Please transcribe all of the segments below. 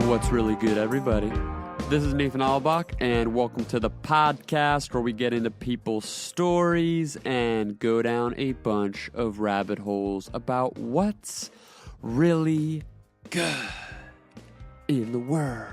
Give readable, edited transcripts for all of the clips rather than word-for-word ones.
What's really good, everybody? This is Nathan Albach, and welcome to the podcast where we get into people's stories and go down a bunch of rabbit holes about what's really good in the world.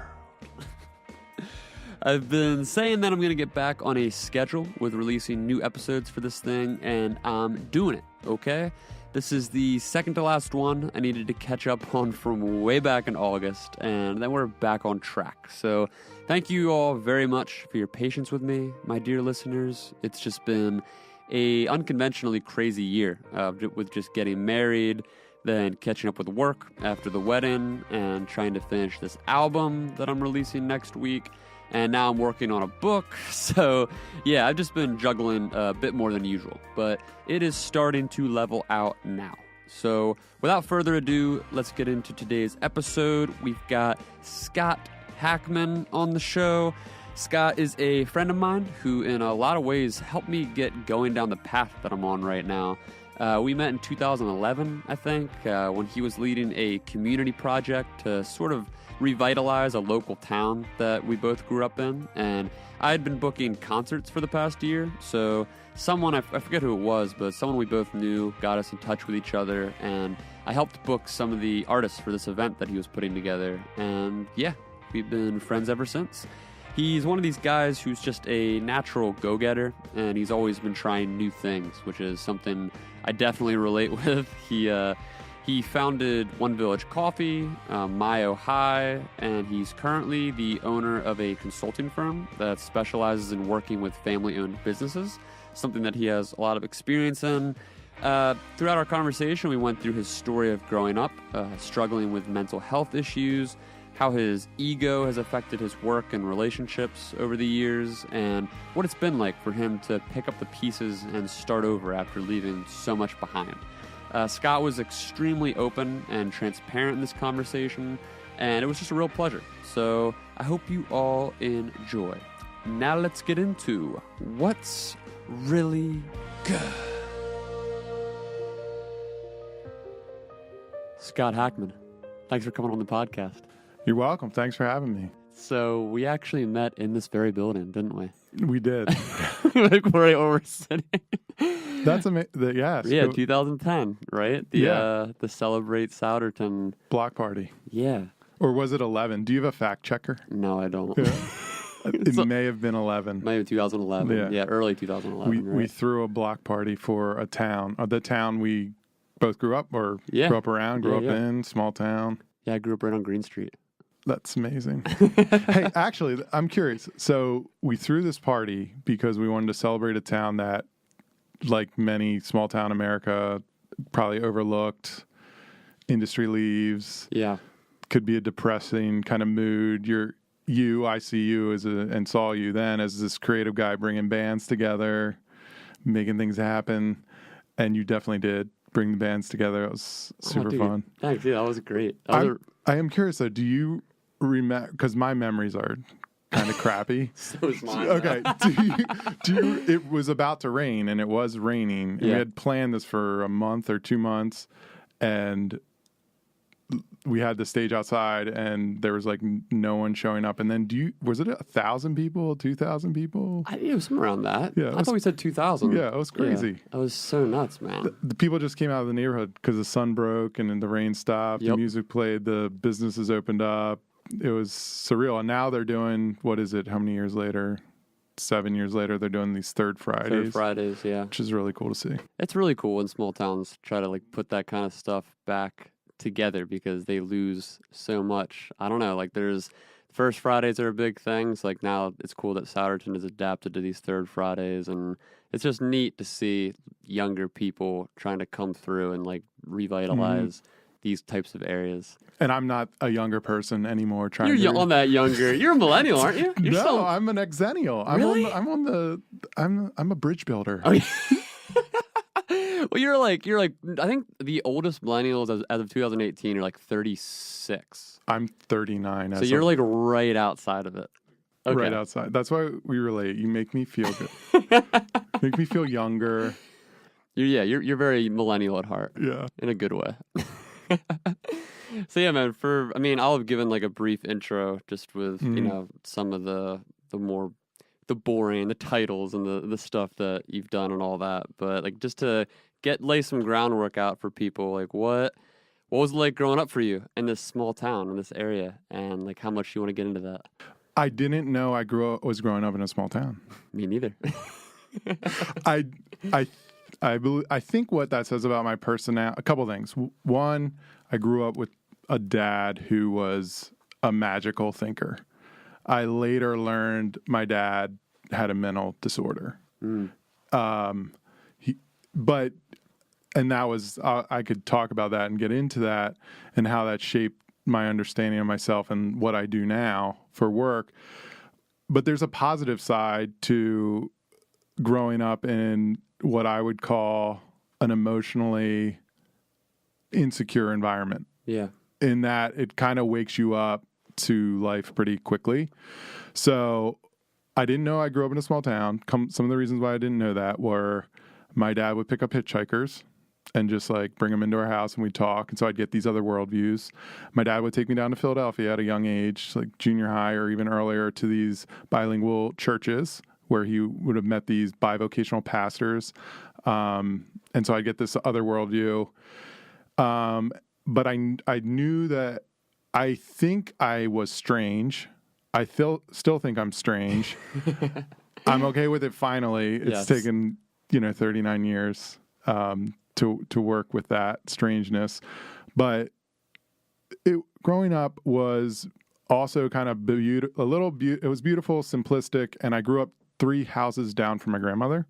I've been saying that I'm going to get back on a schedule with releasing new episodes for this thing, and I'm doing it, okay? This is the second to last one I needed to catch up on from way back in August, and then we're back on track. So thank you all very much for your patience with me, my dear listeners. It's just been a unconventionally crazy year with just getting married, then catching up with work after the wedding, and trying to finish this album that I'm releasing next week. And now I'm working on a book, so yeah, I've just been juggling a bit more than usual, but it is starting to level out now. So without further ado, let's get into today's episode. We've got Scott Hackman on the show. Scott is a friend of mine who in a lot of ways helped me get going down the path that I'm on right now. We met in 2011, I think, when he was leading a community project to sort of revitalize a local town that we both grew up in, and I had been booking concerts for the past year, so someone, I forget who it was, but someone we both knew got us in touch with each other, and I helped book some of the artists for this event that he was putting together, and yeah, we've been friends ever since. He's one of these guys who's just a natural go-getter, and he's always been trying new things, which is something I definitely relate with. He founded One Village Coffee, MyOhai, and he's currently the owner of a consulting firm that specializes in working with family-owned businesses, something that he has a lot of experience in. Throughout our conversation, we went through his story of growing up, struggling with mental health issues, how his ego has affected his work and relationships over the years, and what it's been like for him to pick up the pieces and start over after leaving so much behind. Scott was extremely open and transparent in this conversation, and it was just a real pleasure. So I hope you all enjoy. Now let's get into what's really good. Scott Hackman, thanks for coming on the podcast. You're welcome. Thanks for having me. So we actually met in this very building, didn't we? We did. Like right where we're sitting. That's amazing. Yes. Yeah, 2010, right? The Celebrate Souderton block party. Yeah. Or was it 11? Do you have a fact checker? No, I don't. Yeah. It may have been 11. Maybe 2011. Yeah, early 2011. We threw a block party for a town, the town we both grew up grew up around, grew up in, small town. Yeah, I grew up right on Green Street. That's amazing. Hey, actually, I'm curious. So we threw this party because we wanted to celebrate a town that, like many small town America, probably overlooked. Industry leaves. Yeah. Could be a depressing kind of mood. I see you and saw you then as this creative guy bringing bands together, making things happen. And you definitely did bring the bands together. It was super fun. Thanks. Yeah, that was great. I am curious though, do you remember, because my memories are kind of crappy. So is mine. Okay. It was about to rain, and it was raining. And we had planned this for a month or 2 months, and we had the stage outside, and there was like no one showing up. And then was it 1,000 people, 2,000 people? I think it was somewhere around that. Yeah, I thought we said 2,000. Yeah, it was crazy. Yeah, that was so nuts, man. The people just came out of the neighborhood because the sun broke and then the rain stopped. Yep. The music played. The businesses opened up. It was surreal. And now they're doing, what is it? How many years later? 7 years later, they're doing these Third Fridays. Third Fridays, yeah. Which is really cool to see. It's really cool when small towns try to like put that kind of stuff back together because they lose so much. I don't know, like there's First Fridays are a big thing. So like now it's cool that Souderton is adapted to these Third Fridays, and it's just neat to see younger people trying to come through and like revitalize these types of areas. And I'm not a younger person anymore. You're on that younger. You're a millennial, aren't you? No, I'm an exennial. Really? I'm a bridge builder. Okay. Well, you're like I think the oldest millennials as of 2018 are like 36. I'm 39. So you're like right outside of it. Okay. Right outside. That's why we relate. You make me feel good. Make me feel younger. You're very millennial at heart. Yeah. In a good way. So yeah, man, I'll have given like a brief intro just with, some of the more, the boring, the titles and the stuff that you've done and all that. But like just to lay some groundwork out for people, like what was it like growing up for you in this small town, in this area, and like how much you want to get into that? I didn't know was growing up in a small town. Me neither. I think what that says about my personality, a couple things. One, I grew up with a dad who was a magical thinker. I later learned my dad had a mental disorder. And that was, I could talk about that and get into that and how that shaped my understanding of myself and what I do now for work. But there's a positive side to growing up in what I would call an emotionally insecure environment. Yeah. In that it kind of wakes you up to life pretty quickly. So I didn't know I grew up in a small town. Some of the reasons why I didn't know that were my dad would pick up hitchhikers and just like bring them into our house and we'd talk. And so I'd get these other worldviews. My dad would take me down to Philadelphia at a young age, like junior high or even earlier, to these bilingual churches where he would have met these bivocational pastors. And so I'd get this other worldview. But I knew that I think I was strange. I still think I'm strange. I'm okay with it finally. It's taken, 39 years to work with that strangeness. But growing up was also kind of it was beautiful, simplistic, and I grew up 3 houses down from my grandmother.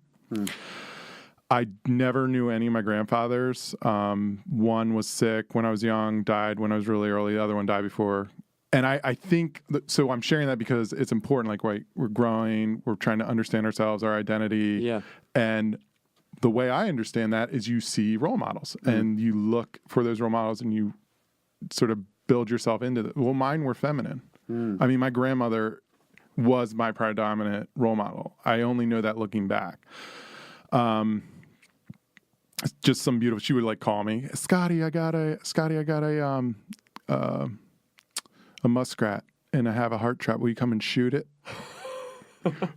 I never knew any of my grandfathers. One was sick when I was young, died when I was really early. The other one died before. And I think, so I'm sharing that because it's important. Like, we're growing, we're trying to understand ourselves, our identity. Yeah. And the way I understand that is you see role models and you look for those role models and you sort of build yourself into it. Well, mine were feminine. I mean, my grandmother was my predominant role model. I only know that looking back. Just some beautiful, she would like call me, Scotty, I got a muskrat and I have a heart trap. Will you come and shoot it?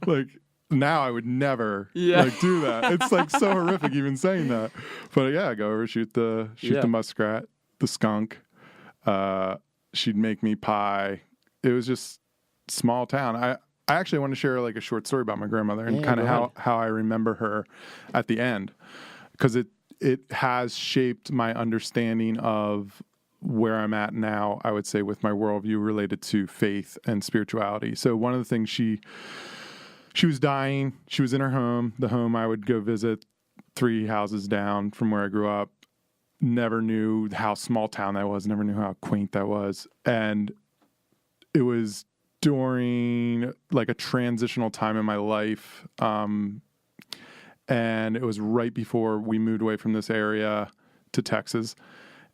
Like, now I would never do that. It's like so horrific even saying that. But yeah, I go over, shoot the muskrat, the skunk. She'd make me pie. It was just small town. I actually want to share like a short story about my grandmother and kind of how I remember her at the end, because it has shaped my understanding of where I'm at now, I would say, with my worldview related to faith and spirituality. So one of the things, she was dying. She was in her home, the home I would go visit 3 houses down from where I grew up. Never knew how small town that was, never knew how quaint that was. And it was during like a transitional time in my life. And it was right before we moved away from this area to Texas.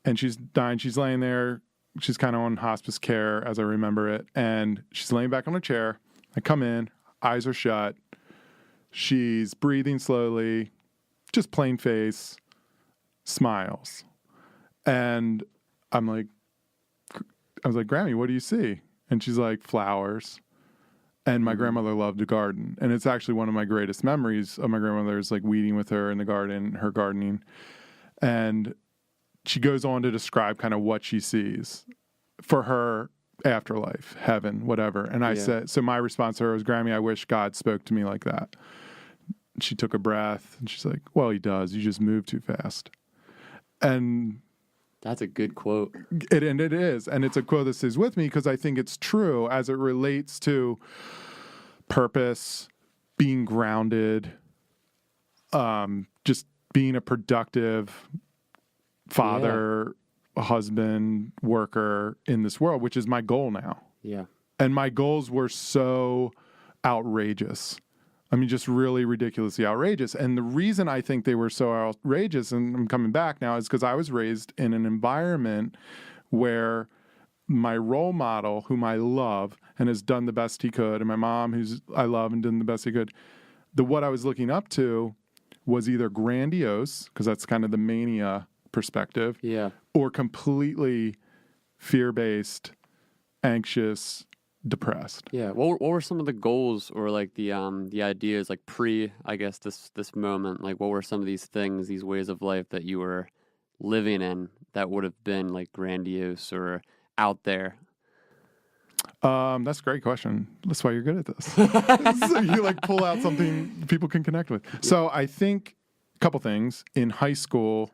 And she's dying. She's laying there. She's kind of on hospice care as I remember it. And she's laying back on a chair. I come in, eyes are shut. She's breathing slowly, just plain face, smiles. And I was like, Grammy, what do you see? And she's like, flowers. And my grandmother loved to garden. And it's actually one of my greatest memories of my grandmother is like weeding with her in the garden, her gardening. And she goes on to describe kind of what she sees for her afterlife, heaven, whatever. And I said, so my response to her was, Grammy, I wish God spoke to me like that. She took a breath and she's like, well, he does. You just move too fast. And that's a good quote. It is. And it's a quote that stays with me because I think it's true as it relates to purpose, being grounded, just being a productive father, husband, worker in this world, which is my goal now. Yeah. And my goals were so outrageous. I mean, just really ridiculously outrageous. And the reason I think they were so outrageous, and I'm coming back now, is because I was raised in an environment where my role model, whom I love and has done the best he could, and my mom, who's I love and done the best he could, what I was looking up to was either grandiose, because that's kind of the mania perspective. Yeah. Or completely fear-based, anxious, depressed. Yeah. What were some of the goals or like the ideas like pre, I guess, this moment? Like what were some of these things, these ways of life that you were living in that would have been like grandiose or out there? That's a great question. That's why you're good at this. So you like pull out something people can connect with. So I think a couple things in high school.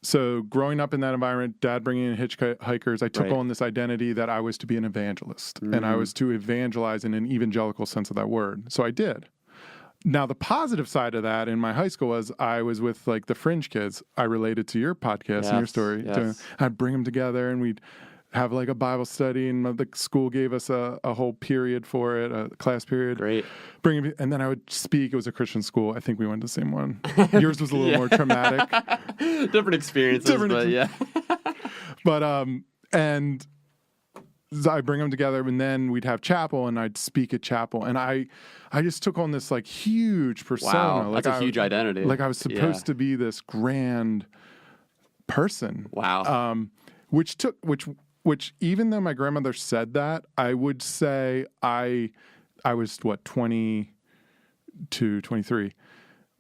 So growing up in that environment, dad bringing in hitchhikers, I took on this identity that I was to be an evangelist and I was to evangelize in an evangelical sense of that word. So I did. Now, the positive side of that in my high school was I was with like the fringe kids. I related to your podcast and your story. Yes. I'd bring them together and we'd have like a Bible study, and the school gave us a whole period for it, a class period. Great. And then I would speak. It was a Christian school. I think we went to the same one. Yours was a little more traumatic. Different experiences, but yeah. But, and I bring them together, and then we'd have chapel, and I'd speak at chapel. And I just took on this like huge persona. Wow, like that's a huge identity. Like I was supposed to be this grand person. Wow. Which even though my grandmother said that, I would say I was 22, 23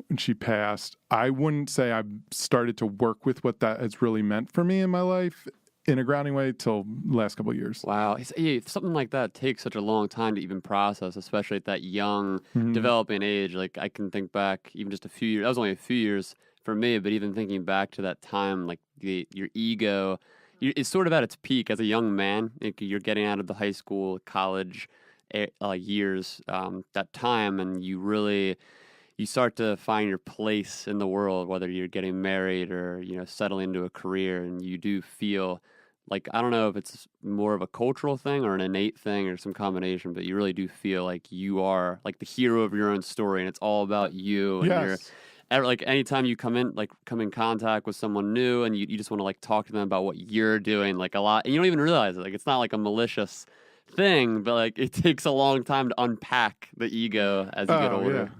when she passed. I wouldn't say I started to work with what that has really meant for me in my life in a grounding way till the last couple of years. Wow. Something like that takes such a long time to even process, especially at that young, developing age. Like I can think back even just a few years. That was only a few years for me, but even thinking back to that time, like your ego, it's sort of at its peak as a young man. You're getting out of the high school, college years, that time, and you start to find your place in the world, whether you're getting married or settling into a career, and you do feel like, I don't know if it's more of a cultural thing or an innate thing or some combination, but you really do feel like you are like the hero of your own story, and it's all about you. And yes. Like anytime you come in contact with someone new and you just want to like talk to them about what you're doing, like a lot, and you don't even realize it. Like it's not like a malicious thing, but like it takes a long time to unpack the ego as you get older,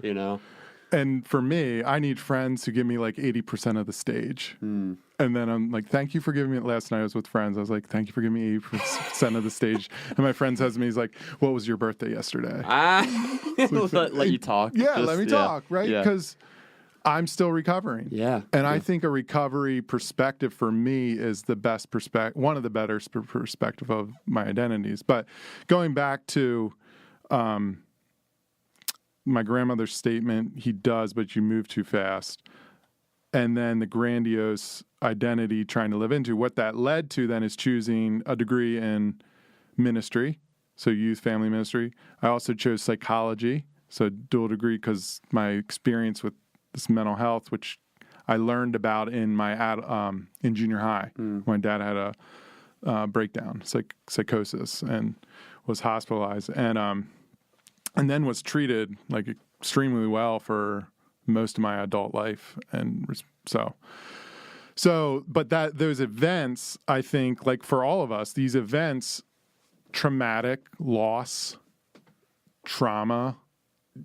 And for me, I need friends who give me like 80% of the stage. And then I'm like, thank you for giving me, last night I was with friends. I was like, thank you for giving me 80% of the stage. And my friend says to me, he's like, what was your birthday yesterday? Let you talk. Yeah, let me talk, right? Because I'm still recovering. Yeah. And I think a recovery perspective for me is the best perspective, one of the better perspective of my identities. But going back to my grandmother's statement, he does, but you move too fast. And then the grandiose identity trying to live into, what that led to then is choosing a degree in ministry, so youth, family ministry. I also chose psychology, so dual degree, because my experience with this mental health, which I learned about in my in junior high. My dad had a breakdown, psychosis, and was hospitalized, and then was treated like extremely well for most of my adult life, and but those events, I think, like for all of us, these events, traumatic loss, trauma,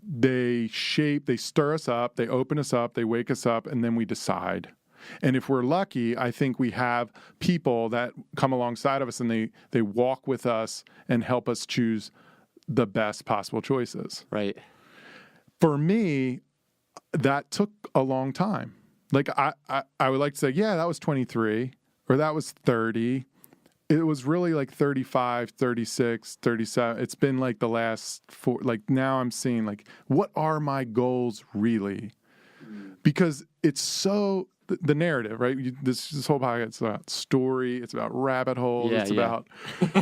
they stir us up, they open us up, they wake us up, and then we decide. And if we're lucky, I think we have people that come alongside of us and they walk with us and help us choose the best possible choices. Right. For me, that took a long time. Like I would like to say, yeah, that was 23 or that was 30. It was really like 35, 36, 37. It's been like the last four, like now I'm seeing like, what are my goals really? Because it's so, the narrative, right? This whole podcast, it's about story, it's about rabbit holes, it's about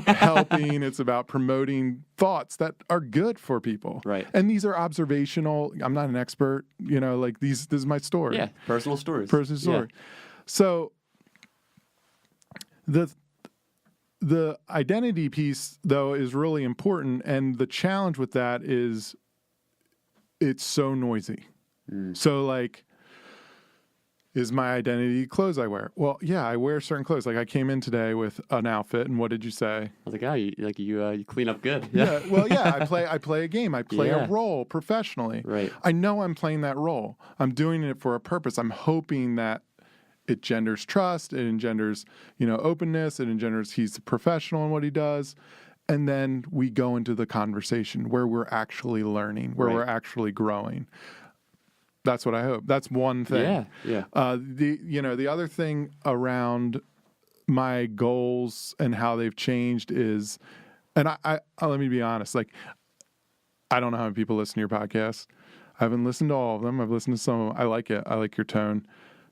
helping, it's about promoting thoughts that are good for people. Right. And these are observational. I'm not an expert, like this is my story. Yeah, personal stories. Personal story. Yeah. So the identity piece, though, is really important, and the challenge with that is it's so noisy. So, like, is my identity clothes I wear? Well, yeah, I wear certain clothes. Like, I came in today with an outfit, and what did you say? I was like, you clean up good. Yeah. Well, yeah, I play a game. I play a role professionally. Right. I know I'm playing that role. I'm doing it for a purpose. I'm hoping that it engenders trust, it engenders, openness, it engenders he's a professional in what he does. And then we go into the conversation where we're actually learning, where we're actually growing. That's what I hope. That's one thing. Yeah. The other thing around my goals and how they've changed is, and I let me be honest, like, I don't know how many people listen to your podcast. I haven't listened to all of them. I've listened to some of them. I like it. I like your tone.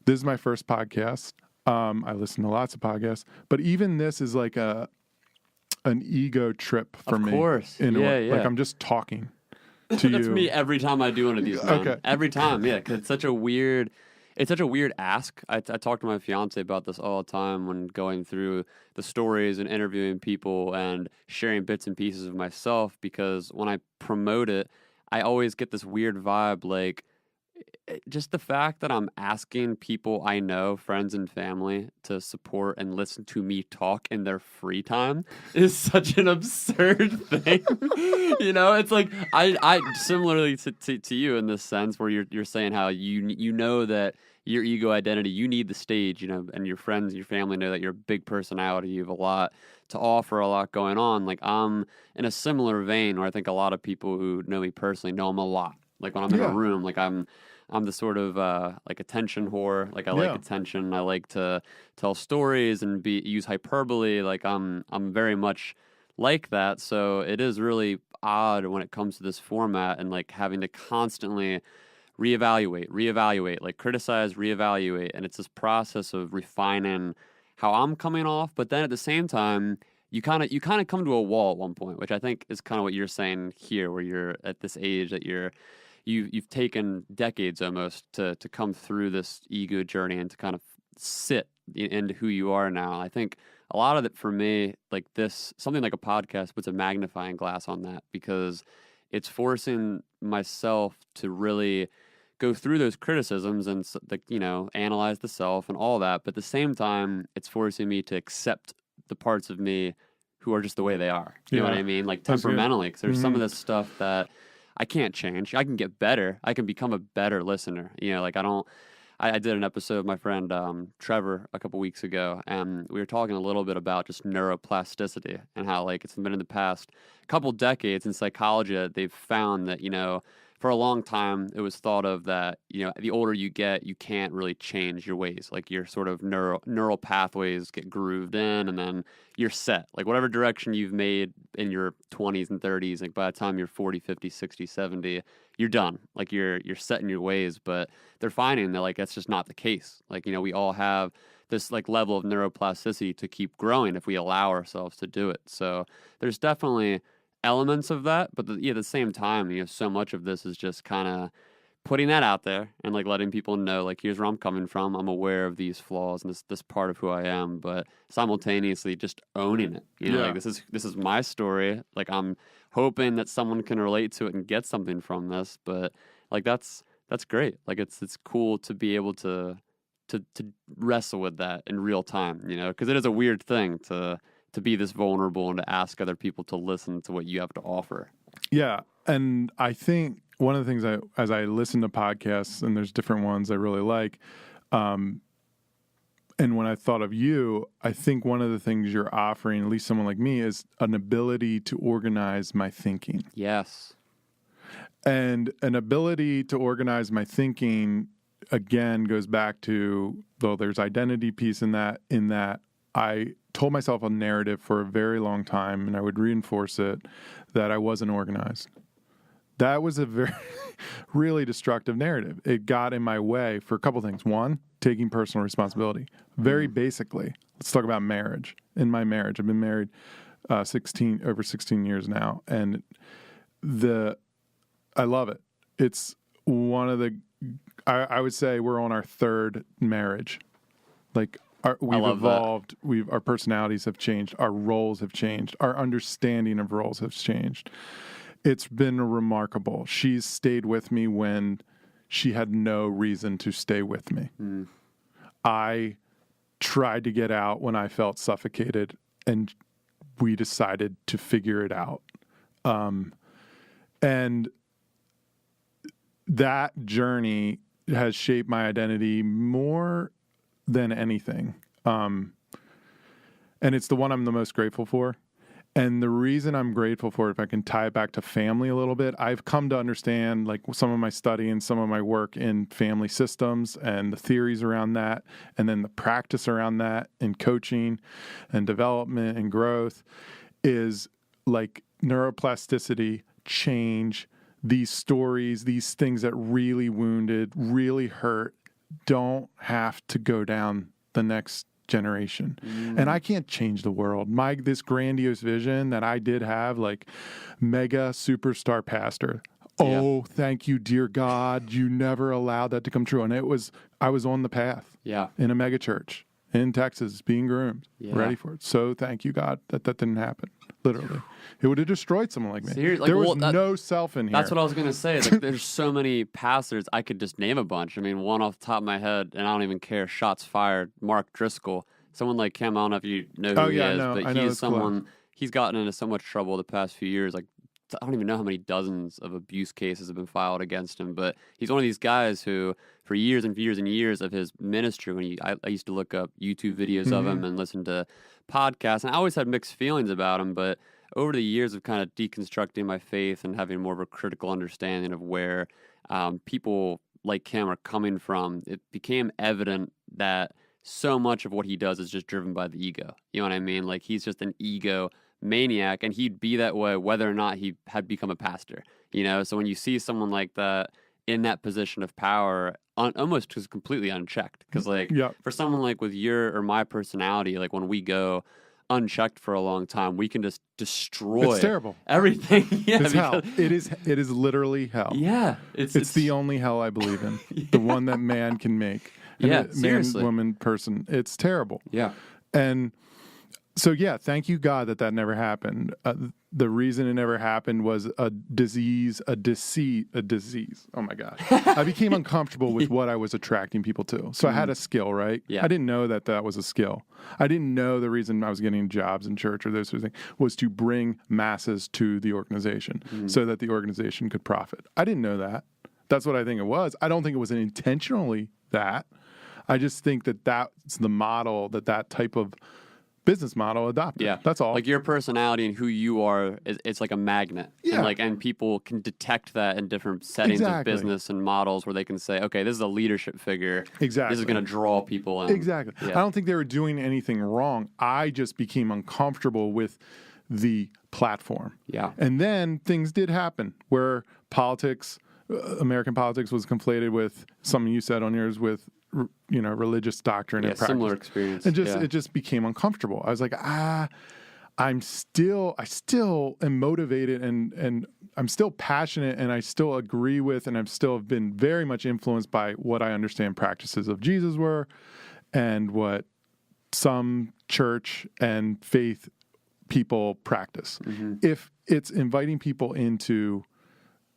This is my first podcast. I listen to lots of podcasts, but even this is like an ego trip for me. Of course. Like I'm just talking to you. That's me every time I do one of these. Man. Okay. Every time, yeah, because it's such a weird ask. I talk to my fiance about this all the time when going through the stories and interviewing people and sharing bits and pieces of myself, because when I promote it, I always get this weird vibe, like, just the fact that I'm asking people I know, friends and family, to support and listen to me talk in their free time is such an absurd thing. It's like I similarly to you in this sense, where you're saying how you know that your ego identity, you need the stage, and your friends, your family know that you're a big personality, you have a lot to offer, a lot going on. Like, I'm in a similar vein where I think a lot of people who know me personally know I'm a lot. Like, when I'm in a room, like I'm the sort of like attention whore. Like, I like attention. I like to tell stories and use hyperbole. Like, I'm very much like that. So it is really odd when it comes to this format and like having to constantly reevaluate, like criticize, reevaluate. And it's this process of refining how I'm coming off. But then at the same time, you kind of come to a wall at one point, which I think is kind of what you're saying here, where you're at this age that you've taken decades almost to come through this ego journey and to kind of sit into who you are now. I think a lot of it for me, like this, something like a podcast puts a magnifying glass on that, because it's forcing myself to really go through those criticisms and analyze the self and all that. But at the same time, it's forcing me to accept the parts of me who are just the way they are. You know what I mean? Like temperamentally, because there's some of this stuff that I can't change. I can get better. I can become a better listener. I did an episode with my friend Trevor a couple weeks ago, and we were talking a little bit about just neuroplasticity and how, like, it's been in the past couple decades in psychology that they've found that, for a long time, it was thought of that, the older you get, you can't really change your ways. Like, your sort of neural pathways get grooved in, and then you're set. Like, whatever direction you've made in your 20s and 30s, like, by the time you're 40, 50, 60, 70, you're done. Like, you're set in your ways. But they're finding that, like, that's just not the case. Like, we all have this, like, level of neuroplasticity to keep growing if we allow ourselves to do it. So there's definitely elements of that, but at the same time, so much of this is just kind of putting that out there and like letting people know, like, here's where I'm coming from. I'm aware of these flaws and this part of who I am, but simultaneously just owning it. Like, this is my story. Like, I'm hoping that someone can relate to it and get something from this. But like, that's great. Like, it's cool to be able to wrestle with that in real time. Because it is a weird thing to be this vulnerable and to ask other people to listen to what you have to offer. Yeah. And I think one of the things as I listen to podcasts, and there's different ones I really like, and when I thought of you, I think one of the things you're offering, at least someone like me, is an ability to organize my thinking. Yes. And an ability to organize my thinking, again, goes back to, though there's identity piece in that I told myself a narrative for a very long time, and I would reinforce it, that I wasn't organized. That was a very, really destructive narrative. It got in my way for a couple things. One, taking personal responsibility. Very basically, let's talk about marriage. In my marriage, I've been married over 16 years now, and I love it. It's one of I would say we're on our third marriage. Like, we've evolved. Our personalities have changed. Our roles have changed. Our understanding of roles has changed. It's been remarkable. She's stayed with me when she had no reason to stay with me. I tried to get out when I felt suffocated, and we decided to figure it out. And that journey has shaped my identity more than anything. And it's the one I'm the most grateful for. And the reason I'm grateful for it, if I can tie it back to family a little bit, I've come to understand, like, some of my study and some of my work in family systems and the theories around that, and then the practice around that in coaching and development and growth is like neuroplasticity, change, these stories, these things that really wounded, really hurt, don't have to go down the next generation. And I can't change the world. This grandiose vision that I did have, like mega superstar pastor. Oh, thank you, dear God. You never allowed that to come true. And I was on the path in a mega church in Texas being groomed, ready for it. So thank you, God, that didn't happen. Literally. It would have destroyed someone like me. Seriously, there was no self in here. That's what I was going to say. Like, there's so many pastors. I could just name a bunch. I mean, one off the top of my head, and I don't even care, shots fired, Mark Driscoll. Someone like him, I don't know if you know who he is, but he's someone, he's gotten into so much trouble the past few years. Like, I don't even know how many dozens of abuse cases have been filed against him, but he's one of these guys who, for years and years and years of his ministry, when I used to look up YouTube videos of him and listen to podcasts, and I always had mixed feelings about him, but over the years of kind of deconstructing my faith and having more of a critical understanding of where people like him are coming from, it became evident that so much of what he does is just driven by the ego. You know what I mean? Like, he's just an ego maniac, and he'd be that way whether or not he had become a pastor. You know, so when you see someone like that in that position of power, almost just completely unchecked, because like for someone like with your or my personality, like when we go unchecked for a long time, we can just destroy it's terrible. Everything. It's hell. It is literally hell. Yeah. It's the only hell I believe in. The one that man can make. And seriously. Man, woman, person. It's terrible. Yeah. And so, thank you, God, that never happened. The reason it never happened was a disease. Oh, my God. I became uncomfortable with what I was attracting people to. So I had a skill, right? Yeah. I didn't know that was a skill. I didn't know the reason I was getting jobs in church or those sort of things was to bring masses to the organization so that the organization could profit. I didn't know that. That's what I think it was. I don't think it was intentionally that. I just think that's the model that type of business model adopted. Yeah. That's all. Like, your personality and who you are, it's like a magnet. Yeah. And people can detect that in different settings of business and models where they can say, okay, this is a leadership figure. Exactly. This is going to draw people in. Exactly. Yeah. I don't think they were doing anything wrong. I just became uncomfortable with the platform. Yeah. And then things did happen where politics, American politics was conflated with something you said on yours with, religious doctrine and practice. Similar experience. And it just became uncomfortable. I was like, I still am motivated and I'm still passionate and I still agree with and I've still been very much influenced by what I understand practices of Jesus were and what some church and faith people practice. If it's inviting people into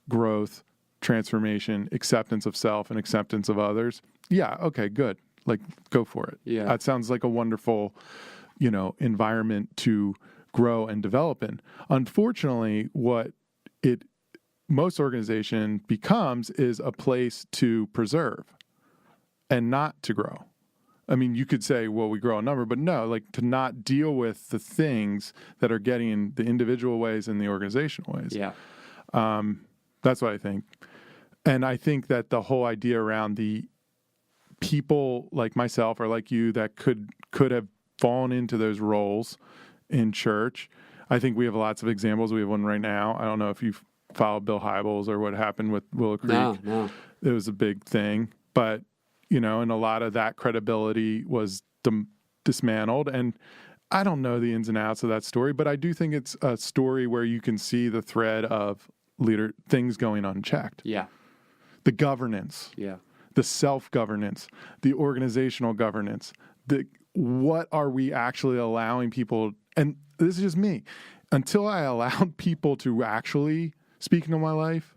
growth, transformation, acceptance of self and acceptance of others, okay, good. Like, go for it. Yeah. That sounds like a wonderful, environment to grow and develop in. Unfortunately, what most organization becomes is a place to preserve and not to grow. I mean, you could say, well, we grow a number, but no, like, to not deal with the things that are getting in the individual ways and the organizational ways. Yeah. That's what I think. And I think that the whole idea around the people like myself or like you that could have fallen into those roles in church, I think we have lots of examples. We have one right now. I don't know if you've followed Bill Hybels or what happened with Willow Creek. No. It was a big thing. But, and a lot of that credibility was dismantled. And I don't know the ins and outs of that story, but I do think it's a story where you can see the thread of things going unchecked. Yeah. The governance. Yeah. The self-governance, the organizational governance, what are we actually allowing people, and this is just me, until I allowed people to actually speak into my life,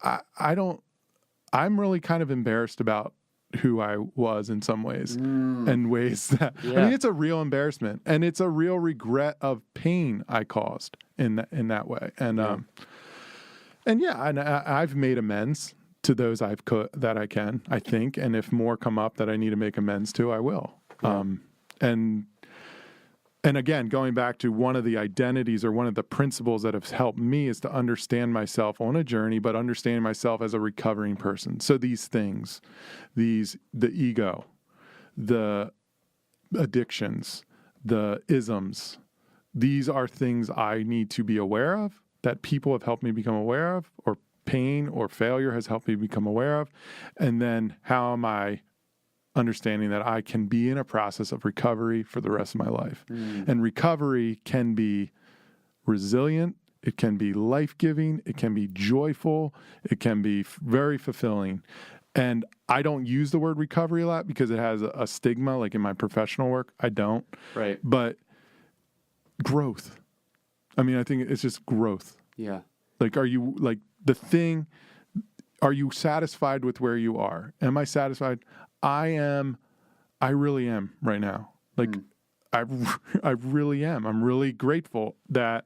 I'm really kind of embarrassed about who I was in some ways and ways that, I mean, it's a real embarrassment and it's a real regret of pain I caused in that way. And, and I've made amends to those that I can, I think. And if more come up that I need to make amends to, I will. Yeah. And again, going back to one of the identities or one of the principles that have helped me is to understand myself on a journey, but understand myself as a recovering person. So these things, the ego, the addictions, the isms, these are things I need to be aware of, that people have helped me become aware of, or pain or failure has helped me become aware of. And then how am I understanding that I can be in a process of recovery for the rest of my life. And recovery can be resilient, it can be life-giving, it can be joyful, it can be very fulfilling. And I don't use the word recovery a lot because it has a stigma, like in my professional work, I don't. Right. But growth. I mean, I think it's just growth. Yeah. Like, are you satisfied with where you are? Am I satisfied? I really am right now. Like, I really am. I'm really grateful that,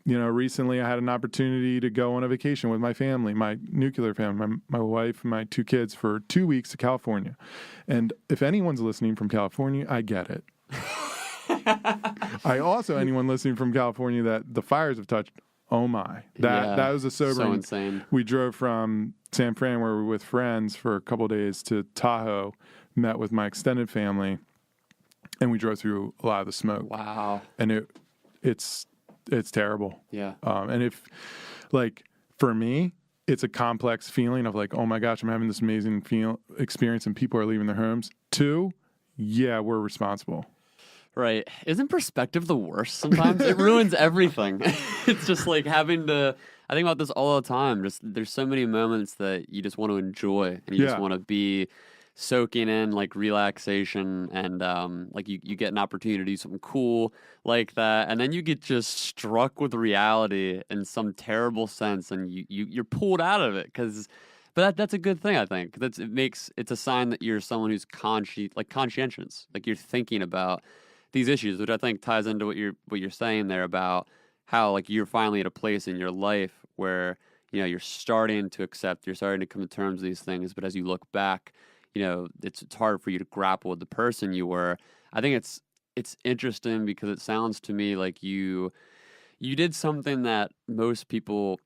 recently I had an opportunity to go on a vacation with my family, my nuclear family, my wife, and my 2 kids for 2 weeks to California. And if anyone's listening from California, I get it. Anyone listening from California that the fires have touched, oh my. That was a sobering. So insane. We drove from San Fran, where we were with friends for a couple of days, to Tahoe, met with my extended family, and we drove through a lot of the smoke. Wow. And it's terrible. Yeah. And if, like, for me, it's a complex feeling of like, oh my gosh, I'm having this amazing experience and people are leaving their homes. 2, yeah, we're responsible. Right. Isn't perspective the worst sometimes? It ruins everything. It's just like having to, I think about this all the time. Just there's so many moments that you just want to enjoy and you just want to be soaking in like relaxation and like you get an opportunity to do something cool like that, and then you get just struck with reality in some terrible sense, and you're pulled out of it but that's a good thing, I think. It's a sign that you're someone who's conscientious, like you're thinking about these issues, which I think ties into what you're saying there about how like you're finally at a place in your life where you're starting to accept, you're starting to come to terms with these things, but as you look back, it's hard for you to grapple with the person you were. I think it's interesting because it sounds to me like you did something that most people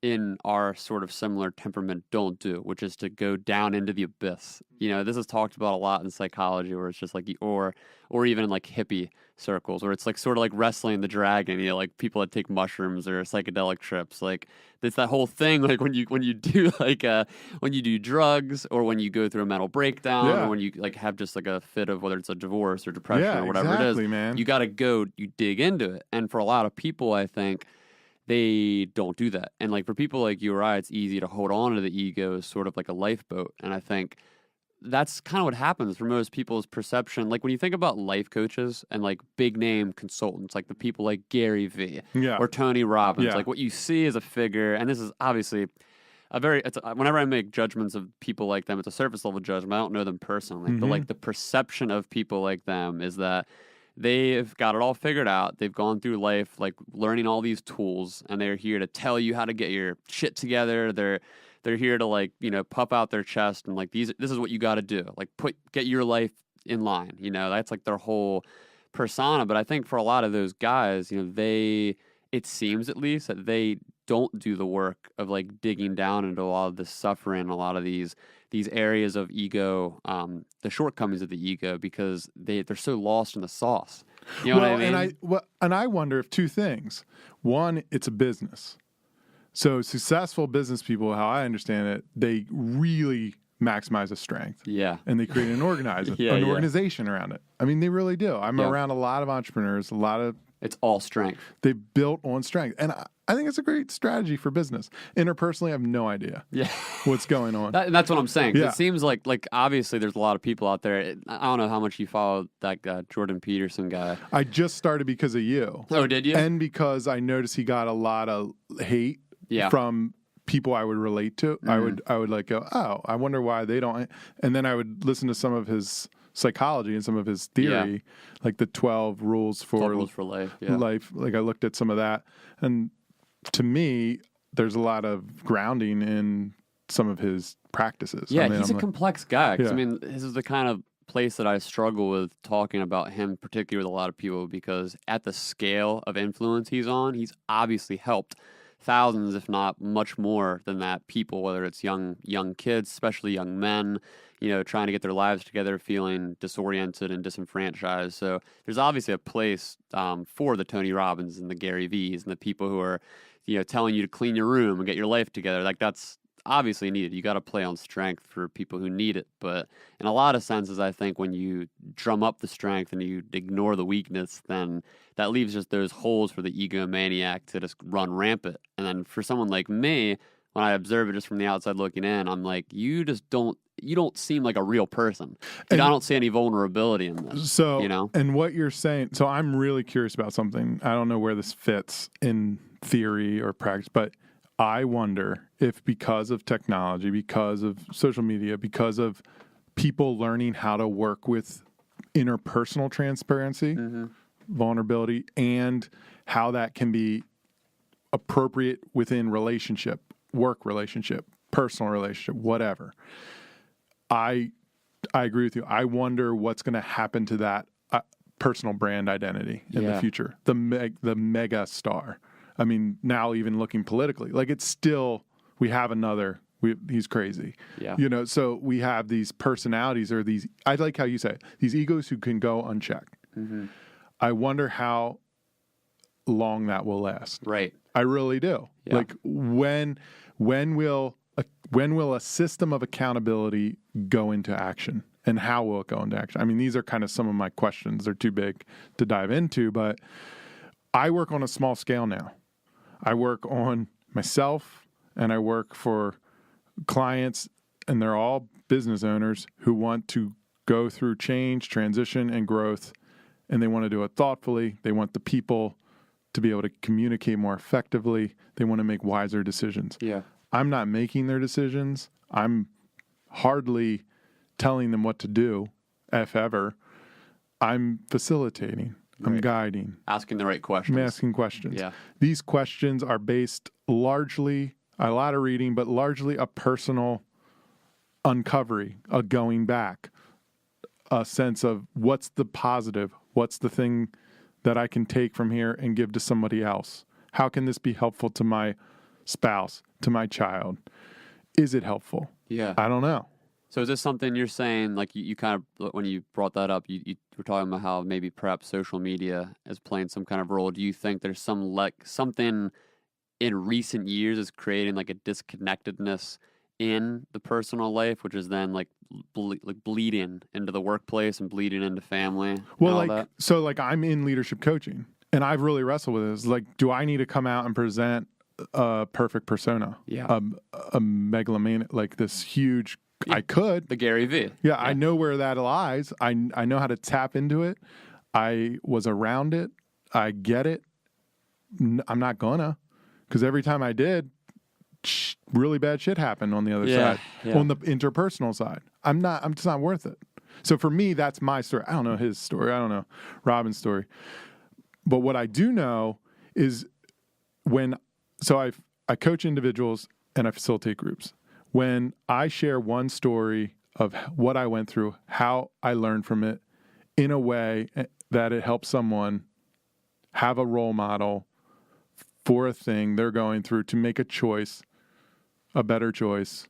in our sort of similar temperament don't do, which is to go down into the abyss. This is talked about a lot in psychology, where it's just like, or even in like hippie circles, where it's like sort of like wrestling the dragon, like people that take mushrooms or psychedelic trips. Like it's that whole thing, like when you do like when you do drugs or when you go through a mental breakdown or when you like have just like a fit of whether it's a divorce or depression or whatever it is, man. You got to you dig into it. And for a lot of people, I think, they don't do that. And like for people like you or I, it's easy to hold on to the ego as sort of like a lifeboat. And I think that's kind of what happens for most people's perception. Like when you think about life coaches and like big name consultants, like the people like Gary Vee or Tony Robbins, like what you see as a figure, and this is obviously whenever I make judgments of people like them, it's a surface level judgment. I don't know them personally, but like the perception of people like them is that they've got it all figured out. They've gone through life like learning all these tools, and they're here to tell you how to get your shit together. They're here to like, puff out their chest and like this is what you got to do. Like get your life in line. That's like their whole persona. But I think for a lot of those guys, it seems at least that they don't do the work of like digging down into a lot of the suffering, a lot of these areas of ego, the shortcomings of the ego, because they're so lost in the sauce. You know what I mean? And I wonder if 2 things. One, it's a business. So successful business people, how I understand it, they really maximize a strength. Yeah. And they create an organization around it. I mean, they really do. I'm around a lot of entrepreneurs, it's all strength. They built on strength. And I think it's a great strategy for business. Interpersonally, I have no idea what's going on. And that's what I'm saying. It seems like obviously there's a lot of people out there. I don't know how much you follow that Jordan Peterson guy. I just started because of you. Oh, did you? And because I noticed he got a lot of hate from people I would relate to. I would like go, oh, I wonder why they don't. And then I would listen to some of his psychology and some of his theory, like the 12 rules for life. Life. Like I looked at some of that, and to me, there's a lot of grounding in some of his practices. Yeah, I mean, he's a complex guy. 'Cause, Yeah. I mean, this is the kind of place that I struggle with talking about him, particularly with a lot of people, because at the scale of influence he's on, he's obviously helped thousands, if not much more than that, people, whether it's young kids, especially young men, trying to get their lives together, feeling disoriented and disenfranchised. So there's obviously a place for the Tony Robbins and the Gary V's and the people who are, telling you to clean your room and get your life together. Like, that's obviously needed. You got to play on strength for people who need it. But in a lot of senses, I think when you drum up the strength and you ignore the weakness, then that leaves just those holes for the egomaniac to just run rampant. And then for someone like me, when I observe it just from the outside looking in, I'm like, you don't seem like a real person. I don't see any vulnerability in this. So, and what you're saying, so I'm really curious about something. I don't know where this fits in theory or practice, but I wonder if because of technology, because of social media, because of people learning how to work with interpersonal transparency, vulnerability, and how that can be appropriate within relationship, work relationship, personal relationship, whatever. I agree with you. I wonder what's going to happen to that personal brand identity in the future. The mega star. I mean, now even looking politically, like it's still, he's crazy. Yeah. So we have these personalities or these, I like how you say it, these egos who can go unchecked. I wonder how long that will last. Right. I really do. Yeah. Like when will a system of accountability go into action, and how will it go into action? I mean, these are kind of some of my questions. They're too big to dive into, but I work on a small scale now. I work on myself and I work for clients, and they're all business owners who want to go through change, transition, and growth, and they want to do it thoughtfully. They want the people to be able to communicate more effectively. They want to make wiser decisions. Yeah. I'm not making their decisions. I'm hardly telling them what to do, if ever. I'm facilitating. I'm guiding. Asking the right questions. I'm asking questions. Yeah. These questions are based largely, a lot of reading, but largely a personal uncovery, a going back, a sense of what's the positive, what's the thing that I can take from here and give to somebody else. How can this be helpful to my spouse, to my child? Is it helpful? Yeah. I don't know. So is this something you're saying, like you kind of, when you brought that up, you were talking about how maybe perhaps social media is playing some kind of role. Do you think there's something in recent years is creating like a disconnectedness in the personal life, which is then like bleeding into the workplace and bleeding into family? Well, and all that? So I'm in leadership coaching, and I've really wrestled with this. Like, do I need to come out and present a perfect persona? Yeah. A megalomaniac, like this huge. I could. The Gary V. Yeah, I know where that lies. I know how to tap into it. I was around it. I get it. I'm not gonna, because every time I did, really bad shit happened on the other side, on the interpersonal side. I'm just not worth it. So for me, that's my story. I don't know his story. I don't know Robin's story. But what I do know is I coach individuals and I facilitate groups. When I share one story of what I went through, how I learned from it, in a way that it helps someone have a role model for a thing they're going through to make a choice, a better choice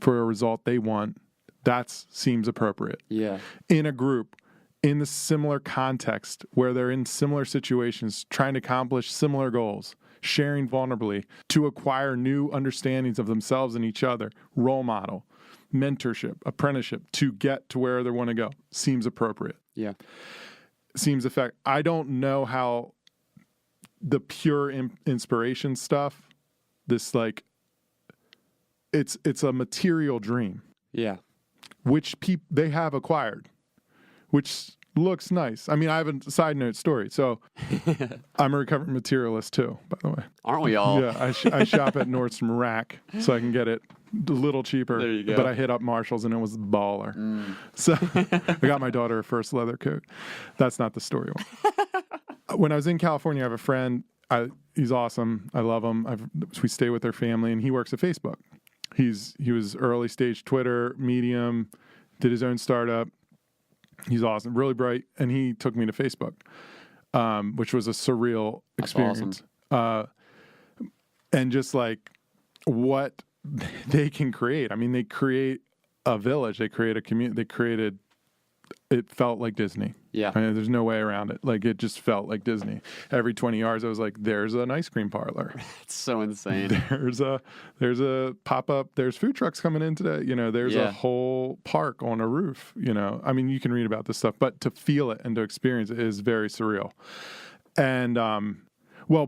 for a result they want, that seems appropriate. Yeah. In a group, in the similar context where they're in similar situations, trying to accomplish similar goals, sharing vulnerably to acquire new understandings of themselves and each other, role model, mentorship, apprenticeship, to get to where they want to go, seems appropriate. Yeah. Seems effective. I don't know how the pure inspiration stuff, this like, it's a material dream. Yeah. Which they have acquired, which looks nice. I mean, I have a side note story. So I'm a recovering materialist too, by the way. Aren't we all? Yeah, I shop at Nordstrom Rack so I can get it a little cheaper. There you go. But I hit up Marshall's and it was baller. So I got my daughter her first leather coat. That's not the story. When I was in California, I have a friend. He's awesome. I love him. We stay with their family, and he works at Facebook. He was early stage Twitter, Medium, did his own startup. He's awesome, really bright, and he took me to Facebook, which was a surreal experience. Awesome. And just like what they can create. I mean, they create a village, they create a community, it felt like Disney. Yeah. I mean, there's no way around it. Like, it just felt like Disney. Every 20 yards, I was like, there's an ice cream parlor. It's so insane. There's a pop-up. There's food trucks coming in today. There's a whole park on a roof. I mean, you can read about this stuff, but to feel it and to experience it is very surreal. And,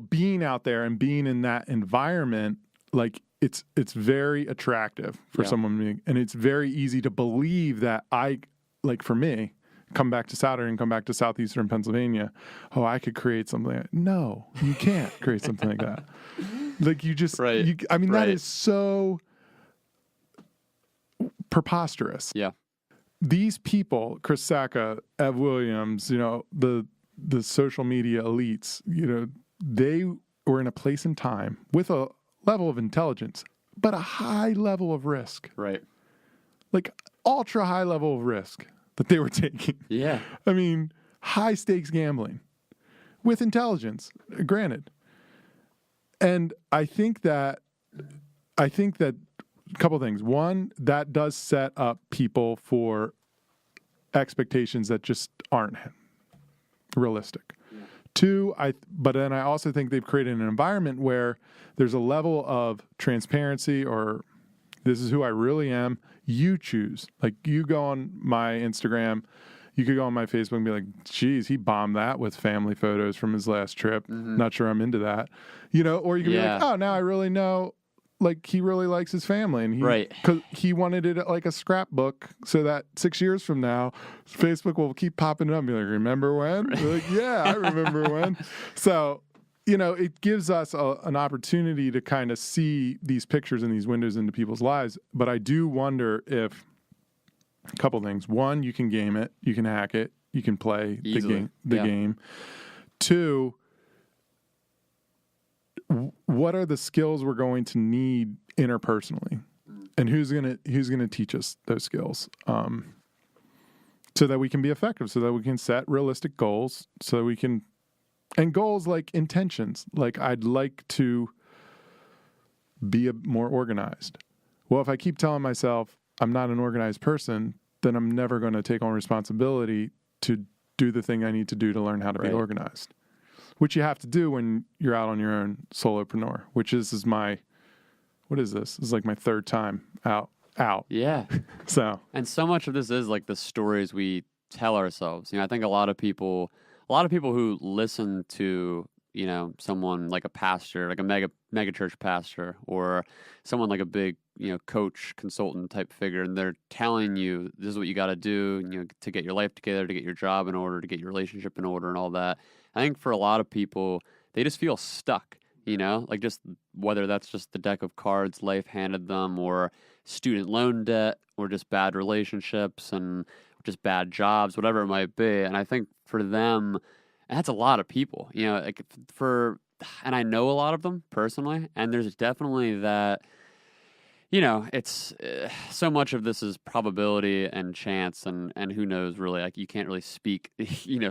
being out there and being in that environment, like, it's very attractive for someone, and it's very easy to believe that for me, come back to Saturn and come back to southeastern Pennsylvania. Oh, I could create something. No, you can't create something like that. Like, you just, that is so preposterous. Yeah. These people, Chris Sacca, Ev Williams, the social media elites, they were in a place and time with a level of intelligence, but a high level of risk. Right. Like, ultra high level of risk that they were taking. Yeah. I mean, high stakes gambling with intelligence, granted. And I think that a couple things. One, that does set up people for expectations that just aren't realistic. Yeah. Two, but then I also think they've created an environment where there's a level of transparency, or this is who I really am. You choose. Like, you go on my Instagram, you could go on my Facebook and be like, geez, he bombed that with family photos from his last trip. Mm-hmm. Not sure I'm into that. Or you could be like, oh, now I really know, like, he really likes his family. And because he wanted it like a scrapbook so that 6 years from now, Facebook will keep popping it up and be like, remember when? We're like, yeah, I remember when. So, it gives us an opportunity to kind of see these pictures and these windows into people's lives. But I do wonder if a couple things. One, you can game it, you can hack it, you can play the game. Two, what are the skills we're going to need interpersonally, and who's gonna teach us those skills, so that we can be effective, so that we can set realistic goals, so that we can. And goals like intentions, like, I'd like to be more organized. Well, if I keep telling myself I'm not an organized person, then I'm never going to take on responsibility to do the thing I need to do to learn how to be organized, which you have to do when you're out on your own, solopreneur, which is my, what is this? This is like my third time out. Yeah. And so much of this is like the stories we tell ourselves. I think a lot of people who listen to, someone like a pastor, like a mega church pastor, or someone like a big, coach, consultant type figure, and they're telling you this is what you got to do, to get your life together, to get your job in order, to get your relationship in order, and all that. I think for a lot of people, they just feel stuck, like, just whether that's just the deck of cards life handed them, or student loan debt, or just bad relationships and just bad jobs, whatever it might be. And I think for them, and that's a lot of people, and I know a lot of them personally, and there's definitely that, it's so much of this is probability and chance, and who knows, really, like, you can't really speak,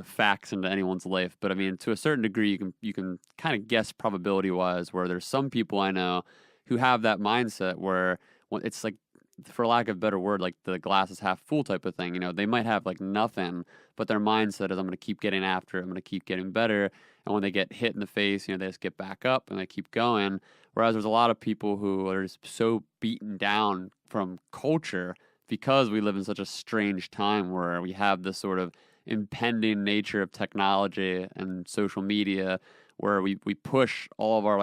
facts into anyone's life. But I mean, to a certain degree, you can kind of guess probability wise, where there's some people I know who have that mindset where it's like, for lack of a better word, like the glass is half full type of thing. They might have like nothing, but their mindset is, I'm going to keep getting after it. I'm going to keep getting better. And when they get hit in the face, they just get back up and they keep going. Whereas there's a lot of people who are just so beaten down from culture, because we live in such a strange time where we have this sort of impending nature of technology and social media, where we push all of our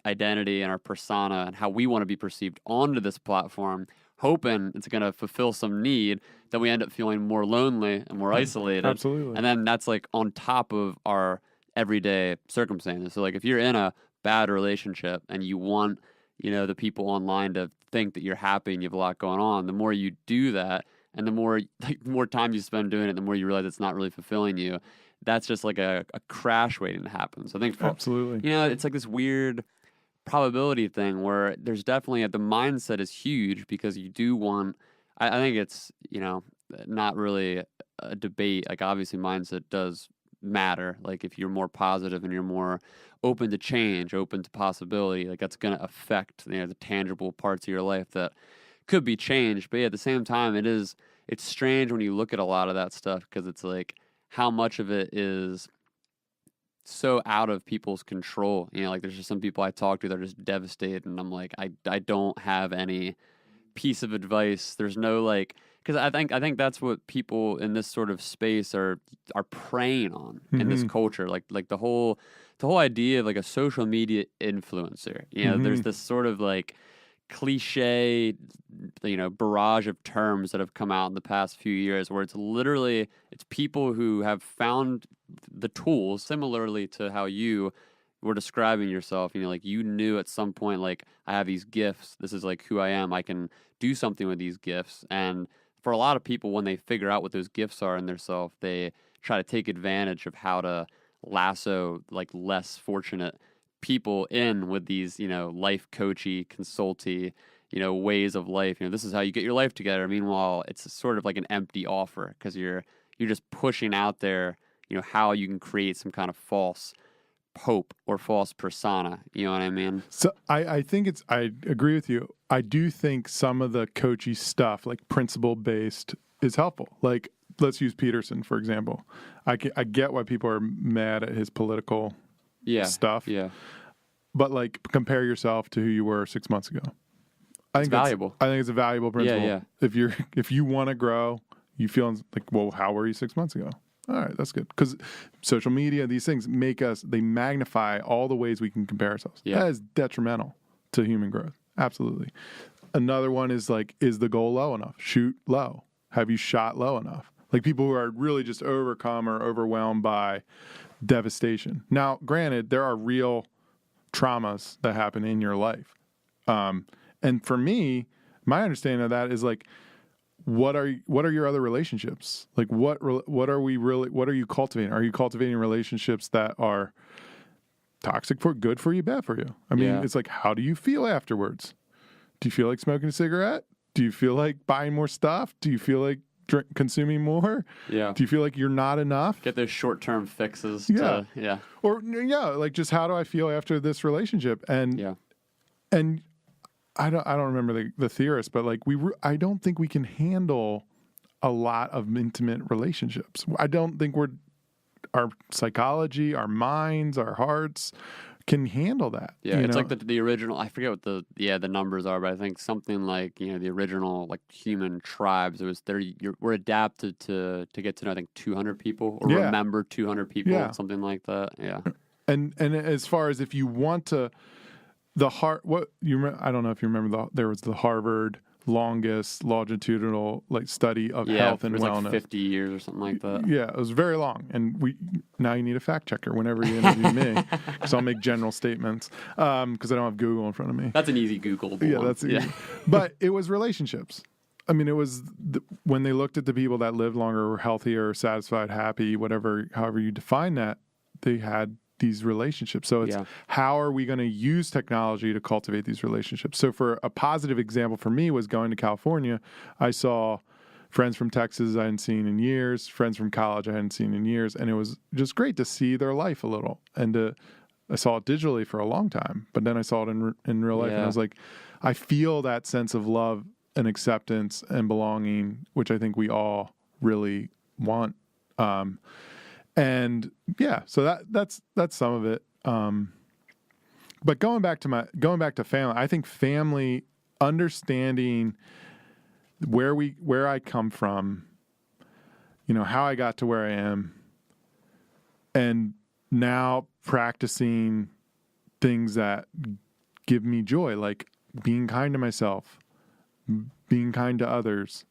identity and our persona and how we want to be perceived onto this platform, hoping it's going to fulfill some need, then we end up feeling more lonely and more isolated. Absolutely. And then that's like on top of our everyday circumstances. So like, if you're in a bad relationship and you want, the people online to think that you're happy and you have a lot going on, the more you do that, and the more time you spend doing it, the more you realize it's not really fulfilling you. That's just like a crash waiting to happen. So I think absolutely, it's like this weird probability thing where there's definitely the mindset is huge because you do want. I think it's not really a debate. Like obviously, mindset does matter. Like if you're more positive and you're more open to change, open to possibility, like that's going to affect the tangible parts of your life that could be changed. But yeah, at the same time, it's strange when you look at a lot of that stuff because it's like how much of it is so out of people's control. Like there's just some people I talk to that are just devastated, and I'm like, I don't have any piece of advice. There's no like, because I think that's what people in this sort of space are preying on in this culture. Like the whole idea of like a social media influencer. There's this sort of like cliche, barrage of terms that have come out in the past few years where it's people who have found the tools similarly to how you were describing yourself. Like you knew at some point, like I have these gifts. This is like who I am. I can do something with these gifts. And for a lot of people, when they figure out what those gifts are in their self, they try to take advantage of how to lasso like less fortunate people in with these, life coachy, consulty, ways of life. This is how you get your life together. Meanwhile, it's sort of like an empty offer because you're just pushing out there, how you can create some kind of false hope or false persona. You know what I mean? So I think I agree with you. I do think some of the coachy stuff, like principle based, is helpful. Like let's use Peterson, for example. I get why people are mad at his political stuff. Yeah. But like compare yourself to who you were 6 months ago. I think valuable. I think it's a valuable principle. Yeah. If you want to grow, you feel like, well, how were you 6 months ago? All right, that's good. Because social media, these things they magnify all the ways we can compare ourselves. Yeah. That is detrimental to human growth. Absolutely. Another one is like, is the goal low enough? Shoot low. Have you shot low enough? Like people who are really just overcome or overwhelmed by devastation. Now, granted, there are real traumas that happen in your life. And for me, my understanding of that is like, what are your other relationships? Like what are you cultivating? Are you cultivating relationships that are toxic for good for you, bad for you? I mean, It's like, how do you feel afterwards? Do you feel like smoking a cigarette? Do you feel like buying more stuff? Do you feel like consuming more? Yeah. Do you feel like you're not enough? Get those short-term fixes. Or like just how do I feel after this relationship? And and I don't remember the theorist, but like I don't think we can handle a lot of intimate relationships. I don't think our psychology, our minds, our hearts can handle that. Yeah, it's like the original. I forget what the numbers are, but I think something like the original like human tribes. It was we're adapted to get to know I think 200 people or remember 200 people, something like that. Yeah. And as far as if you want to, I don't know if you remember there was the Harvard longest longitudinal like study of health and wellness. Like 50 years or something like that. Yeah, it was very long. And now you need a fact checker whenever you interview me, because I'll make general statements because I don't have Google in front of me. That's an easy Google. Yeah, that's easy. Yeah. But it was relationships. I mean, it was when they looked at the people that lived longer, were healthier, satisfied, happy, however you define that, they had these relationships. So it's how are we going to use technology to cultivate these relationships? So for a positive example for me was going to California. I saw friends from Texas I hadn't seen in years, friends from college I hadn't seen in years, and it was just great to see their life a little. And I saw it digitally for a long time, but then I saw it in real life, and I was like, I feel that sense of love and acceptance and belonging, which I think we all really want. And so that's some of it. But going back to family, I think family, understanding where I come from, how I got to where I am, and now practicing things that give me joy, like being kind to myself, being kind to others,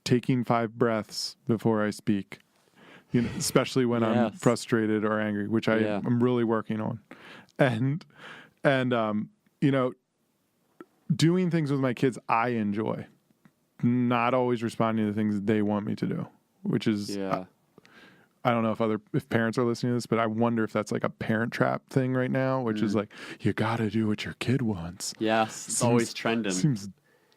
taking 5 breaths before I speak. Especially when I'm frustrated or angry, which I'm really working on, and doing things with my kids I enjoy, not always responding to things they want me to do, which is I don't know if parents are listening to this, but I wonder if that's like a Parent Trap thing right now, which is like, you got to do what your kid wants. Yes, it's always trending. Seems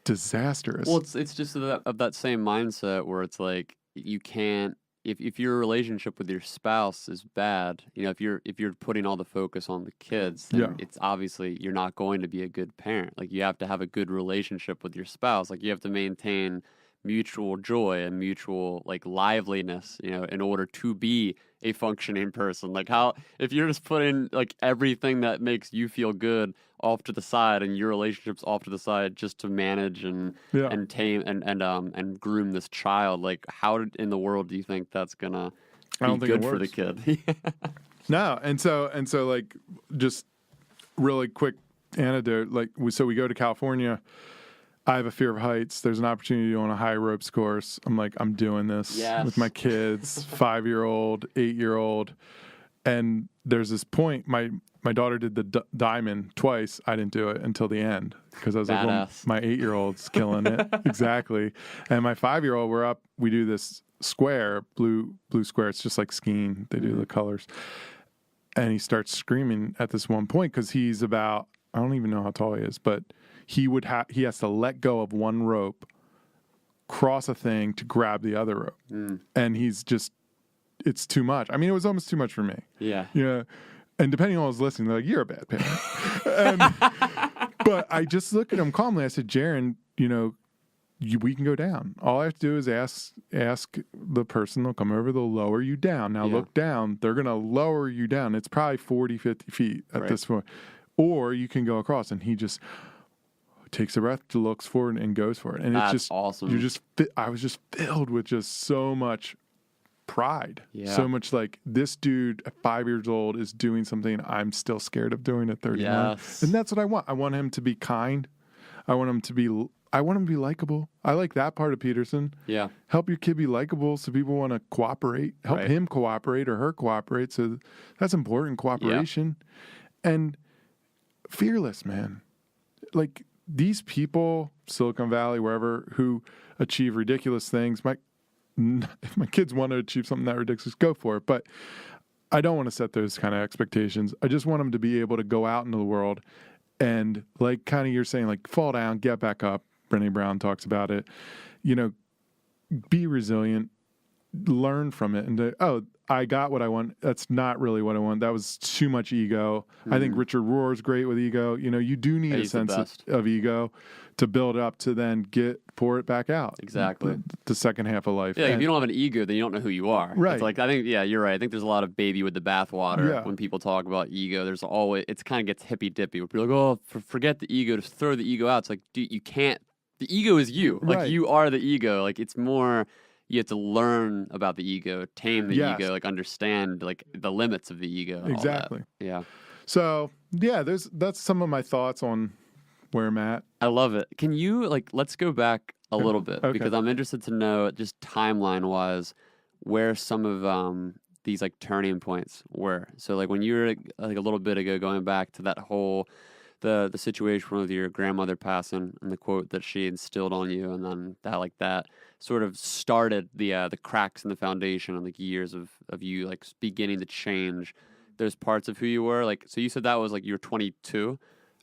disastrous. Well, it's just of that same mindset where it's like you can't if your relationship with your spouse is bad, if you're putting all the focus on the kids, then it's obviously you're not going to be a good parent. Like you have to have a good relationship with your spouse. Like you have to maintain mutual joy and mutual like liveliness, in order to be a functioning person. Like how if you're just putting like everything that makes you feel good off to the side and your relationship's off to the side just to manage and tame and groom this child, like how in the world do you think that's gonna be good for the kid? No, and so like just really quick anecdote, like so we go to California. I have a fear of heights. There's an opportunity on a high ropes course. I'm like, I'm doing this with my kids, 5-year-old, 8-year-old. And there's this point, my daughter did the diamond twice. I didn't do it until the end because I was like, well, my 8-year-old's killing it. Exactly. And my 5-year-old, we're up, we do this square, blue square. It's just like skiing. They do the colors. And he starts screaming at this one point because he's about, I don't even know how tall he is, but he has to let go of one rope, cross a thing to grab the other rope. And he's just, it's too much. I mean, it was almost too much for me. Yeah. Yeah. And depending on who's listening, they're like, you're a bad parent. But I just look at him calmly. I said, Jaron, we can go down. All I have to do is ask the person. They'll come over. They'll lower you down. Now look down. They're going to lower you down. It's probably 40, 50 feet at this point. Or you can go across. And he just takes a breath, looks forward, and goes for it. And it's just awesome. I was just filled with just so much pride. Yeah. So much like this dude at 5 years old is doing something I'm still scared of doing at 31. Yes. And that's what I want. I want him to be kind. I want him to be likable. I like that part of Peterson. Yeah. Help your kid be likable so people want to cooperate. Help him cooperate or her cooperate. So that's important, cooperation. Yeah. And fearless, man. Like these people, Silicon Valley, wherever, who achieve ridiculous things, if my kids want to achieve something that ridiculous, go for it. But I don't want to set those kind of expectations. I just want them to be able to go out into the world and, like kind of you're saying, like fall down, get back up. Brené Brown talks about it. Be resilient, learn from it, and I got what I want. That's not really what I want. That was too much ego. I think Richard Rohr's great with ego. You do need a sense of ego to build up to then pour it back out. Exactly. The second half of life. Yeah, if you don't have an ego, then you don't know who you are. Right. It's like, I think, you're right. I think there's a lot of baby with the bathwater when people talk about ego. There's always, it kind of gets hippy-dippy where people are like, forget the ego, just throw the ego out. It's like, dude, you can't. The ego is you. Like, you are the ego. Like, it's more... You have to learn about the ego, tame the ego, like understand like the limits of the ego. Exactly. Yeah. So that's some of my thoughts on where I'm at. I love it. Can you let's go back a little bit because I'm interested to know just timeline wise where some of these like turning points were. So like when you were like a little bit ago going back to that whole the situation with your grandmother passing and the quote that she instilled on you, and then that sort of started the cracks in the foundation and like years of you like beginning to change those parts of who you were. Like, so you said that was like you were 22.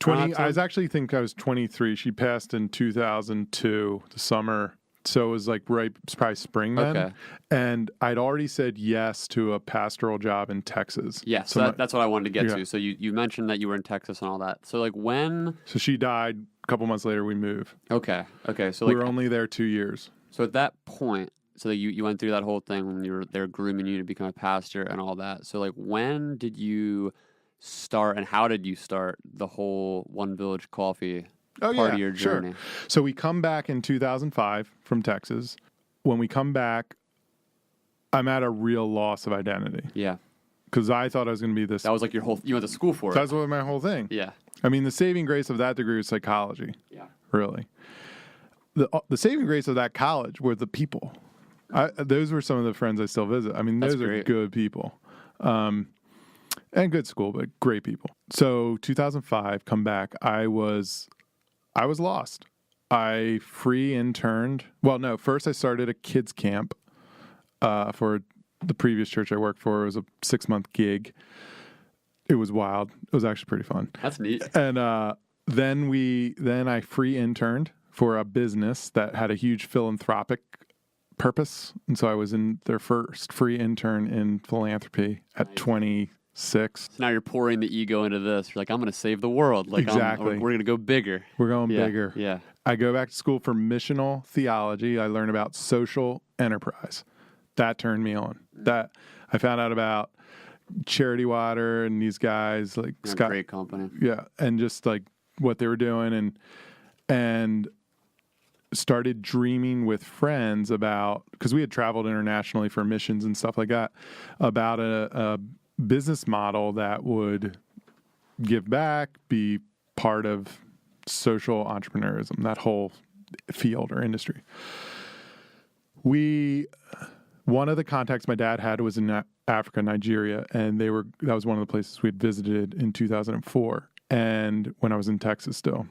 I was 23. She passed in 2002, the summer. So it was like it's probably spring then. Okay. And I'd already said yes to a pastoral job in Texas. Yes, so that's what I wanted to get to. So you mentioned that you were in Texas and all that. So like when... So she died. A couple months later, we moved. Okay. So we were only there 2 years. So at that point, so you went through that whole thing when they were grooming you to become a pastor and all that. So like when did you start and how did you start the whole One Village Coffee part of your journey? Sure. So we come back in 2005 from Texas. When we come back, I'm at a real loss of identity. Yeah. Because I thought I was going to be this. That was like you went to school for it. That's what my whole thing. Yeah. I mean, the saving grace of that degree was psychology. Yeah. Really. The saving grace of that college were the people. Those were some of the friends I still visit. I mean, those are good people. And good school, but great people. So 2005, come back. I was lost. I free interned. Well, no, first I started a kids camp for the previous church I worked for. It was a 6-month gig. It was wild. It was actually pretty fun. That's neat. And then I free interned for a business that had a huge philanthropic purpose. And so I was in their first free intern in philanthropy at 26. So now you're pouring the ego into this. You're like, I'm going to save the world. Like, exactly. We're going to go bigger. We're going bigger. Yeah. I go back to school for missional theology. I learn about social enterprise. That turned me on. That I found out about Charity Water and these guys like Scott. Great company. Yeah. And just like what they were doing and started dreaming with friends about, because we had traveled internationally for missions and stuff like that, about a business model that would give back, be part of social entrepreneurism, that whole field or industry. One of the contacts my dad had was in Africa, Nigeria, and that was one of the places we'd visited in 2004. And when I was in Texas still,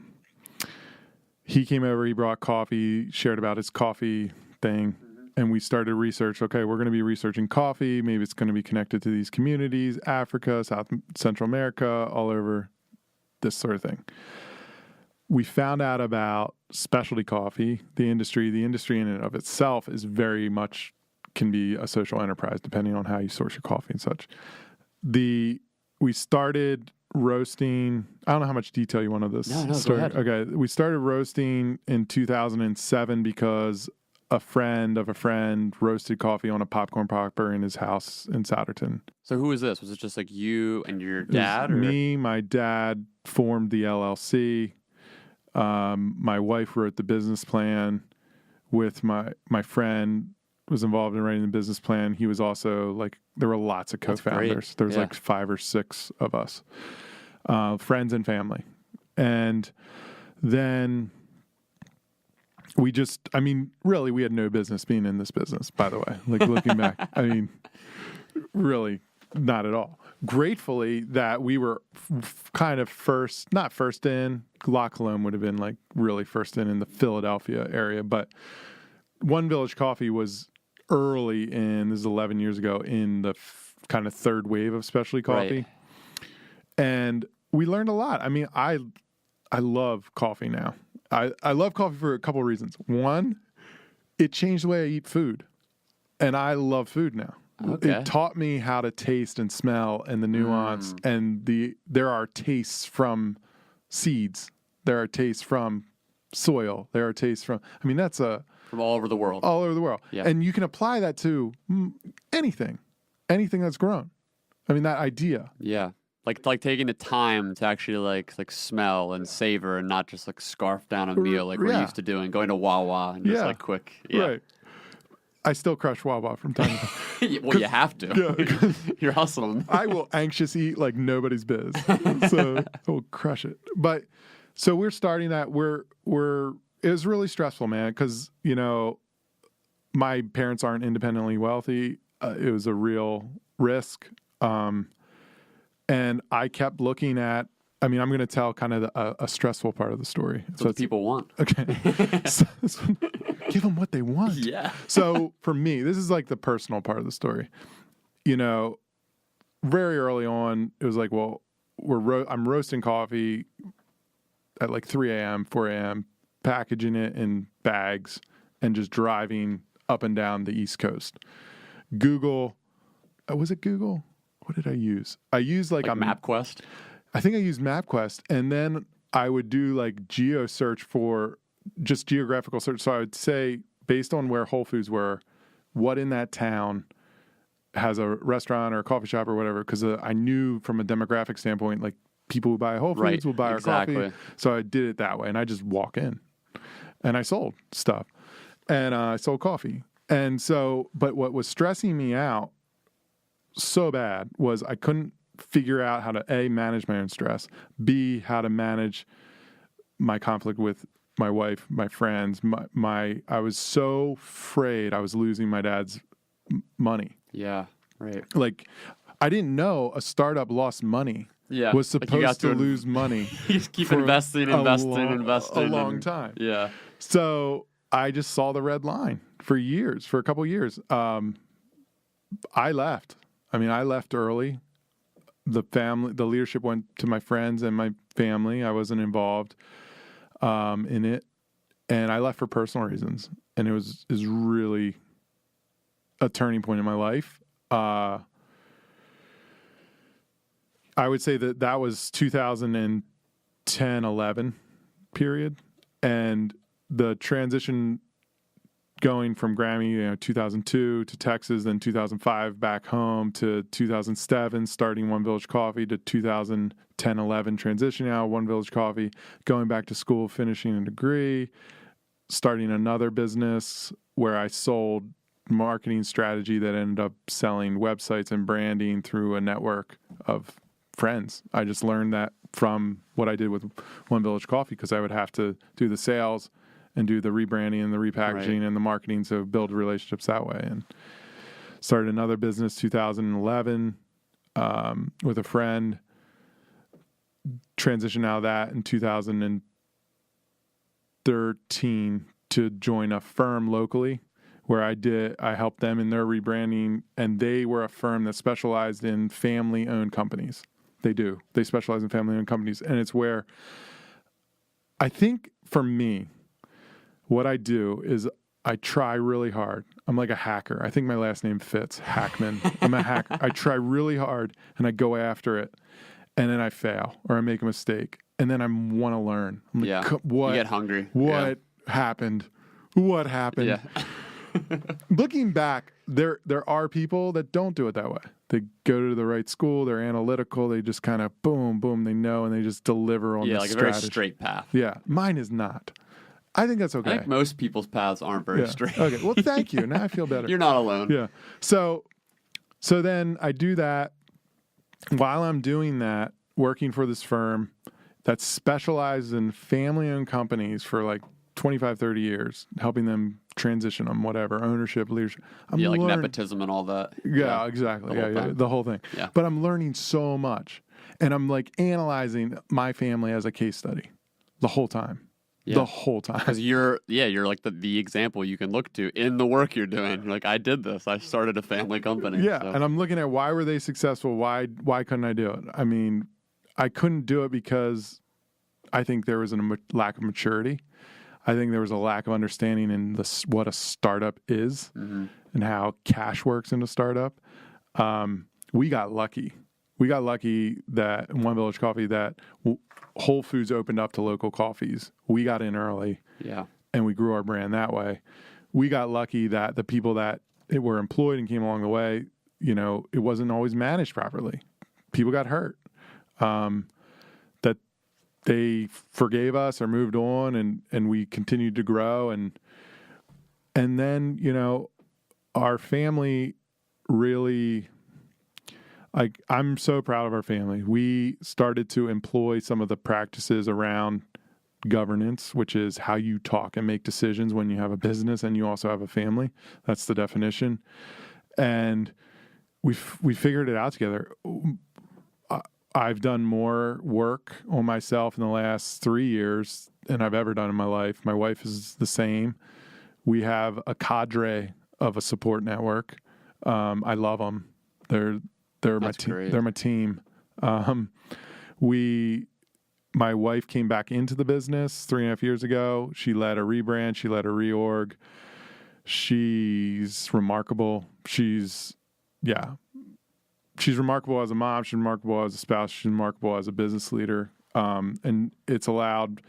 he came over, he brought coffee, shared about his coffee thing, and we started research. Okay, we're going to be researching coffee. Maybe it's going to be connected to these communities, Africa, Central America, all over, this sort of thing. We found out about specialty coffee, the industry. The industry in and of itself is very much, can be a social enterprise depending on how you source your coffee and such. We started roasting. I don't know how much detail you want of this story. Go ahead. Okay, we started roasting in 2007 because a friend of a friend roasted coffee on a popcorn popper in his house in Souderton. So who was this? Was it just like you and your dad? Or? Me, my dad formed the LLC. My wife wrote the business plan with my friend was involved in writing the business plan. He was also like, there were lots of co-founders. There was like 5 or 6 of us, friends and family. And then really, we had no business being in this business, by the way, like looking back, really not at all. Gratefully that we were kind of not first in, La Colombe would have been like really first in the Philadelphia area, but One Village Coffee was early this is 11 years ago, in the kind of third wave of specialty coffee. Right. And we learned a lot. I love coffee now. I love coffee for a couple of reasons. One, it changed the way I eat food. And I love food now. Okay. It taught me how to taste and smell and the nuance. And there are tastes from seeds. There are tastes from soil. There are tastes from, that's from all over the world. All over the world. Yeah. And you can apply that to anything that's grown. That idea. Yeah. Like taking the time to actually like smell and savor and not just like scarf down a meal like we're used to doing, going to Wawa and just like quick. Yeah. Right. I still crush Wawa from time to time. Well, you have to. Yeah. You're hustling. I will anxious eat like nobody's biz. So I will crush it. But so we're starting that. It was really stressful, man, because, my parents aren't independently wealthy. It was a real risk. And I kept looking at, I'm going to tell kind of a stressful part of the story. That's what people want. Okay. Give them what they want. Yeah. So for me, this is like the personal part of the story. Very early on, it was like, well, I'm roasting coffee at like 3 a.m., 4 a.m., packaging it in bags and just driving up and down the East Coast. Google, was it Google? What did I use? I used like a MapQuest. I think I used MapQuest, and then I would do like geo search for just geographical search. So I would say, based on where Whole Foods were, what in that town has a restaurant or a coffee shop or whatever, because I knew from a demographic standpoint, like people who buy Whole Foods will buy our coffee. So I did it that way, and I just walk in, and I sold stuff, and I sold coffee. And so, but what was stressing me out so bad was I couldn't figure out how to A, manage my own stress, B, how to manage my conflict with my wife, my friends, I was so afraid I was losing my dad's money. Yeah, right. Like, I didn't know a startup lost money. Yeah, was supposed to lose money. You just keep investing a long time. Yeah. So I just saw the red line for a couple years. I left. I mean, I left early. The leadership went to my friends and my family. I wasn't involved in it, and I left for personal reasons. And it was really a turning point in my life. I would say that was 2010, 11 period, and the transition going from Grammy, 2002 to Texas, then 2005 back home to 2007, starting One Village Coffee, to 2010, 11 transitioning out of One Village Coffee, going back to school, finishing a degree, starting another business where I sold marketing strategy that ended up selling websites and branding through a network of friends. I just learned that from what I did with One Village Coffee, because I would have to do the sales and do the rebranding and the repackaging and the marketing, so build relationships that way. And started another business 2011 with a friend, transitioned out of that in 2013 to join a firm locally where I helped them in their rebranding, and they were a firm that specialized in family-owned companies. They specialize in family-owned companies, and it's where I think for me, what I do is I try really hard. I'm like a hacker. I think my last name fits, Hackman. I'm a hacker. I try really hard, and I go after it, and then I fail or I make a mistake, and then I want to learn. I'm like, what? You get hungry. What happened? What happened? Yeah. Looking back, there are people that don't do it that way. They go to the right school. They're analytical. They just kind of boom, boom. They know, and they just deliver on the strategy. Yeah, like a very straight path. Yeah, mine is not. I think that's okay. I think most people's paths aren't very straight. Okay, well, thank you. Now I feel better. You're not alone. Yeah. So then I do that. While I'm doing that, working for this firm that specializes in family-owned companies for like 25, 30 years, helping them transition them, whatever, ownership, leadership. Like nepotism and all that. Yeah, exactly. The whole thing. Yeah. But I'm learning so much. And I'm like analyzing my family as a case study the whole time. Yeah. The whole time. Because you're like the example you can look to in the work you're doing. You're like, I did this. I started a family company. Yeah, so. And I'm looking at why were they successful? Why couldn't I do it? I mean, I couldn't do it because I think there was a lack of maturity. I think there was a lack of understanding in what a startup is and how cash works in a startup. We got lucky. We got lucky that in One Village Coffee that Whole Foods opened up to local coffees. We got in early, and we grew our brand that way. We got lucky that the people that were employed and came along the way, it wasn't always managed properly. People got hurt. That they forgave us or moved on, and we continued to grow, and then our family really. I'm so proud of our family. We started to employ some of the practices around governance, which is how you talk and make decisions when you have a business and you also have a family. That's the definition. And we figured it out together. I've done more work on myself in the last 3 years than I've ever done in my life. My wife is the same. We have a cadre of a support network. I love them. They're my team. Great. They're my team. My wife came back into the business 3.5 years ago. She led a rebrand. She led a reorg. She's remarkable. She's remarkable as a mom. She's remarkable as a spouse. She's remarkable as a business leader. And it's allowed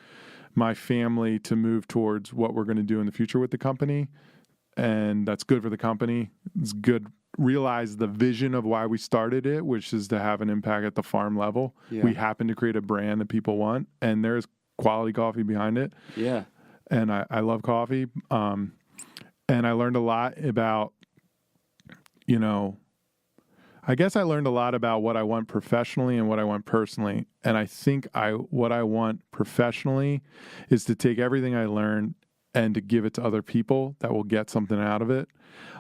my family to move towards what we're going to do in the future with the company. And that's good for the company. It's good. Realize the vision of why we started it, which is to have an impact at the farm level. Yeah. We happen to create a brand that people want, and there's quality coffee behind it. Yeah. And I love coffee. And I learned a lot about, I guess I learned a lot about what I want professionally and what I want personally. And I think what I want professionally is to take everything I learned and to give it to other people that will get something out of it.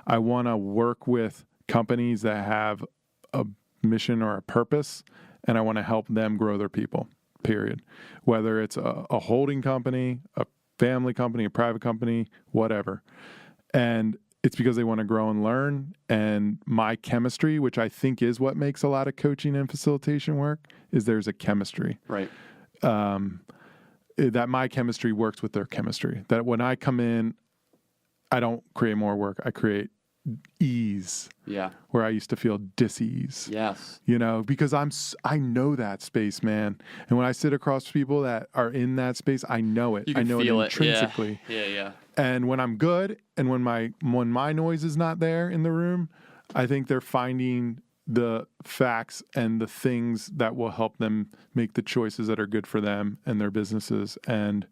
I want to work with companies that have a mission or a purpose, and I want to help them grow their people, period. Whether it's a holding company, a family company, a private company, whatever. And it's because they want to grow and learn. And my chemistry, which I think is what makes a lot of coaching and facilitation work, is there's a chemistry. Right. That my chemistry works with their chemistry. That when I come in, I don't create more work. I create ease. Yeah. Where I used to feel dis-ease. Yes. You know, because I know that space, man. And when I sit across people that are in that space, I know it. You can I know feel it intrinsically. Yeah. And when I'm good, and when my noise is not there in the room, I think they're finding the facts and the things that will help them make the choices that are good for them and their businesses. And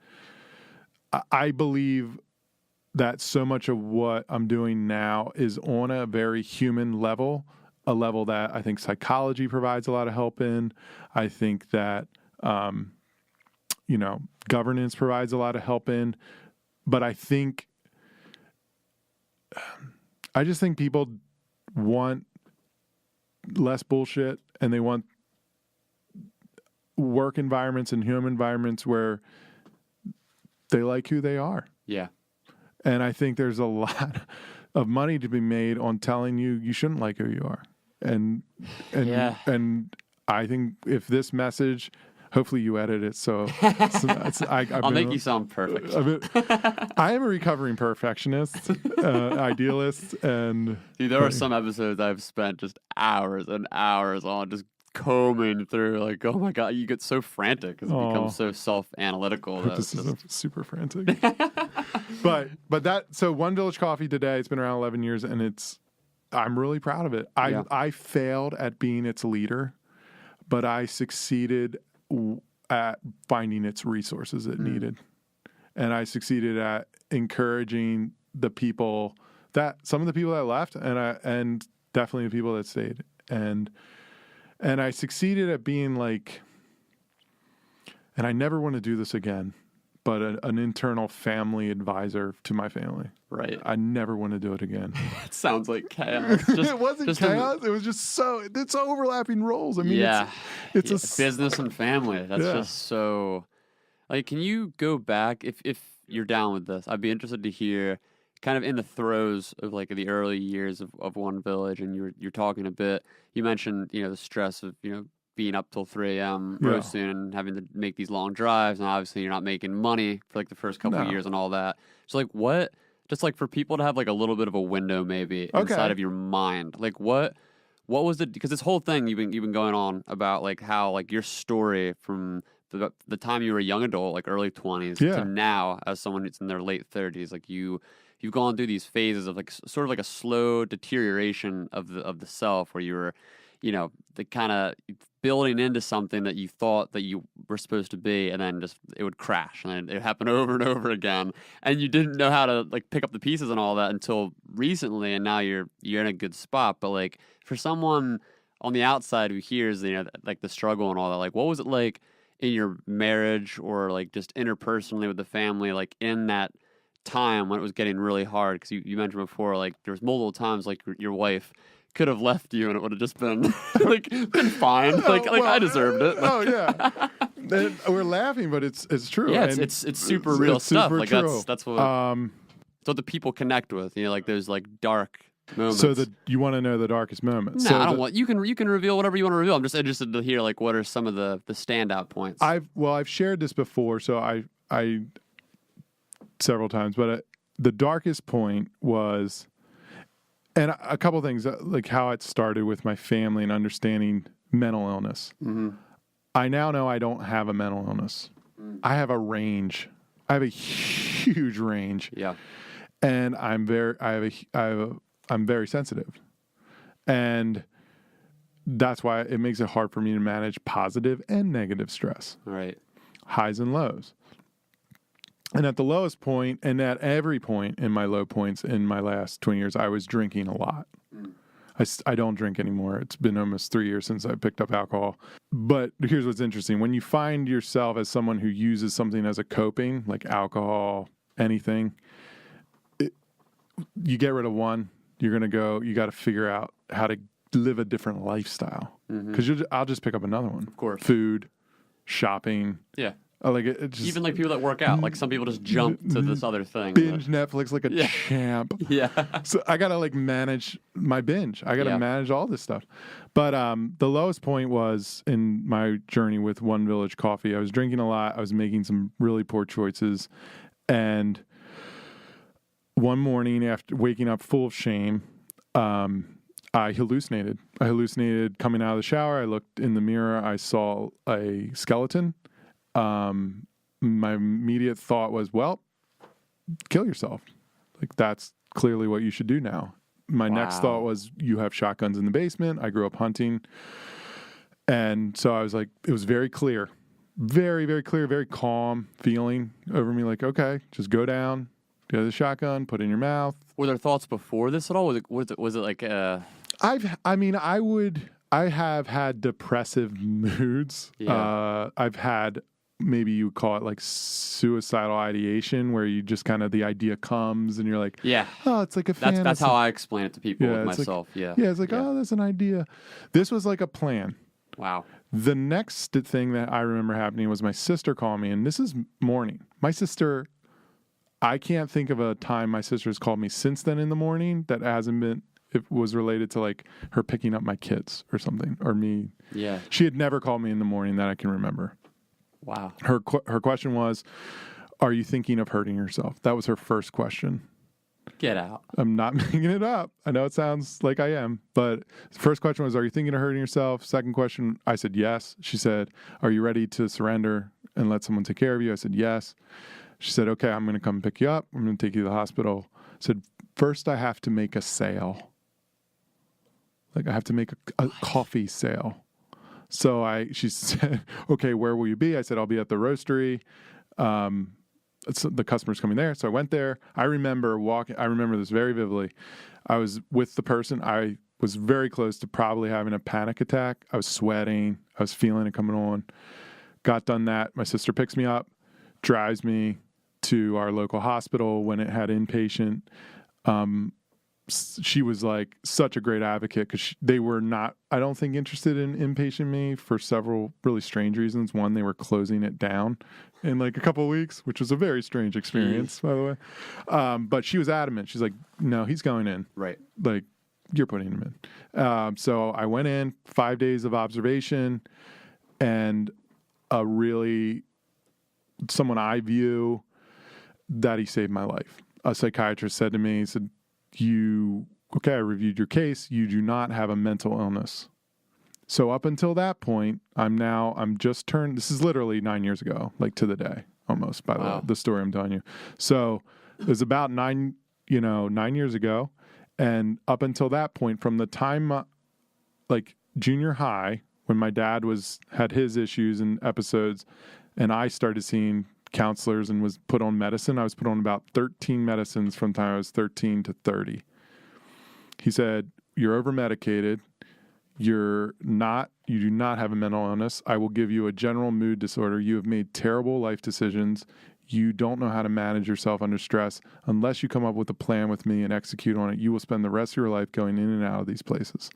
I believe that so much of what I'm doing now is on a very human level, a level that I think psychology provides a lot of help in. I think that, governance provides a lot of help in. But I just think people want less bullshit, and they want work environments and human environments where they like who they are. Yeah. And I think there's a lot of money to be made on telling you shouldn't like who you are. And I think if this message, hopefully you edit it, so I'll make you sound perfect. I am a recovering perfectionist, idealist, and dude, there are some episodes I've spent just hours and hours on just combing through. Like, oh my god, you get so frantic because it becomes so self-analytical. This is super frantic. So One Village Coffee today, it's been around 11 years, and I'm really proud of it. I failed at being its leader, but I succeeded at finding its resources it needed. And I succeeded at encouraging some of the people that left and definitely the people that stayed. And I succeeded at being like, and I never want to do this again, but an internal family advisor to my family. Right. I never want to do it again. It sounds like chaos. It wasn't chaos. It was just it's overlapping roles. I mean, it's a business and family. That's just so. Like, can you go back if you're down with this? I'd be interested to hear, kind of in the throes of like the early years of One Village, and you're talking a bit. You mentioned the stress of being up till 3 a.m. roasting and having to make these long drives, and obviously you're not making money for like the first couple of years and all that. So like what? Just like for people to have like a little bit of a window maybe inside of your mind, like what was it? Because this whole thing you've been going on about like how like your story from the time you were a young adult, like early 20s, to now as someone who's in their late 30s, like you've gone through these phases of like sort of like a slow deterioration of the self, where you were, the kind of building into something that you thought that you were supposed to be, and then just it would crash, and it happened over and over again, and you didn't know how to like pick up the pieces and all that until recently, and now you're in a good spot. But like for someone on the outside who hears like the struggle and all that, like what was it like in your marriage or like just interpersonally with the family, like in that time when it was getting really hard? Because you mentioned before, like there was multiple times like your wife could have left you and it would have just been like been fine. I deserved it. Oh yeah. We're laughing, but it's true. Yeah, it's super real stuff. Super like true. that's what the people connect with. Like those like dark moments. So you want to know the darkest moments? No, I don't want. You can reveal whatever you want to reveal. I'm just interested to hear like what are some of the standout points. I've shared this before, so I several times, but the darkest point was. And a couple of things, like how it started with my family and understanding mental illness. Mm-hmm. I now know I don't have a mental illness. I have a range. I have a huge range. Yeah. And I'm very sensitive. And that's why it makes it hard for me to manage positive and negative stress. Right. Highs and lows. And at the lowest point, and at every point in my low points in my last 20 years, I was drinking a lot. I don't drink anymore. It's been almost 3 years since I picked up alcohol. But here's what's interesting. When you find yourself as someone who uses something as a coping, like alcohol, anything, you get rid of one, you got to figure out how to live a different lifestyle. Because I'll just pick up another one. Of course. Food, shopping. Yeah. Like it just Even like people that work out, like some people just jump to this other thing. binge Netflix like a champ. Yeah. So I gotta like manage my binge. I gotta Yeah. manage all this stuff. But the lowest point was in my journey with One Village Coffee. I was drinking a lot. I was making some really poor choices, and one morning after waking up full of shame, I hallucinated. I hallucinated coming out of the shower. I looked in the mirror. I saw a skeleton. My immediate thought was, well, kill yourself. Like, that's clearly what you should do now. My next thought was, you have shotguns in the basement. I grew up hunting. And so I was like, it was very clear, very, very clear, very calm feeling over me. Like, okay, just go down, get the shotgun, put it in your mouth. Were there thoughts before this at all? Was it like I have had depressive moods. Yeah. I've had, maybe you would call it like suicidal ideation, where you just kind of, the idea comes and you're like, oh, it's like a fantasy. That's how I explain it to people with myself. It's like, oh, that's an idea. This was like a plan. Wow. The next thing that I remember happening was my sister called me, and this is morning. My sister, I can't think of a time my sister has called me since then in the morning that hasn't been, it was related to like her picking up my kids or something, or me. Yeah. She had never called me in the morning that I can remember. Wow. Her question was, are you thinking of hurting yourself? That was her first question. Get out. I'm not making it up. I know it sounds like I am, but the first question was, are you thinking of hurting yourself? Second question, I said yes. She said, are you ready to surrender and let someone take care of you? I said yes. She said, okay, I'm going to come pick you up. I'm going to take you to the hospital. I said, first I have to make a sale. Like, I have to make a coffee sale. So she said, okay, where will you be? I said, I'll be at the roastery. The customer's coming there. So I went there. I remember this very vividly. I was with the person. I was very close to probably having a panic attack. I was sweating. I was feeling it coming on. Got done that. My sister picks me up, drives me to our local hospital when it had inpatient. She was like such a great advocate, because they were not, I don't think, interested in inpatient me for several really strange reasons. One, they were closing it down in like a couple of weeks, which was a very strange experience, by the way. But she was adamant. She's like, no, he's going in. Right. Like, you're putting him in. So I went in, 5 days of observation, and someone I view that he saved my life. A psychiatrist said to me, he said, I reviewed your case. You do not have a mental illness. So up until that point, this is literally 9 years ago, like to the day, almost, by the story I'm telling you. So it was about 9 years ago. And up until that point, from the time, like junior high, when my dad had his issues and episodes, and I started seeing counselors and was put on medicine. I was put on about 13 medicines from the time I was 13 to 30. He said, you're over medicated. You do not have a mental illness. I will give you a general mood disorder. You have made terrible life decisions. You don't know how to manage yourself under stress. Unless you come up with a plan with me and execute on it, you will spend the rest of your life going in and out of these places.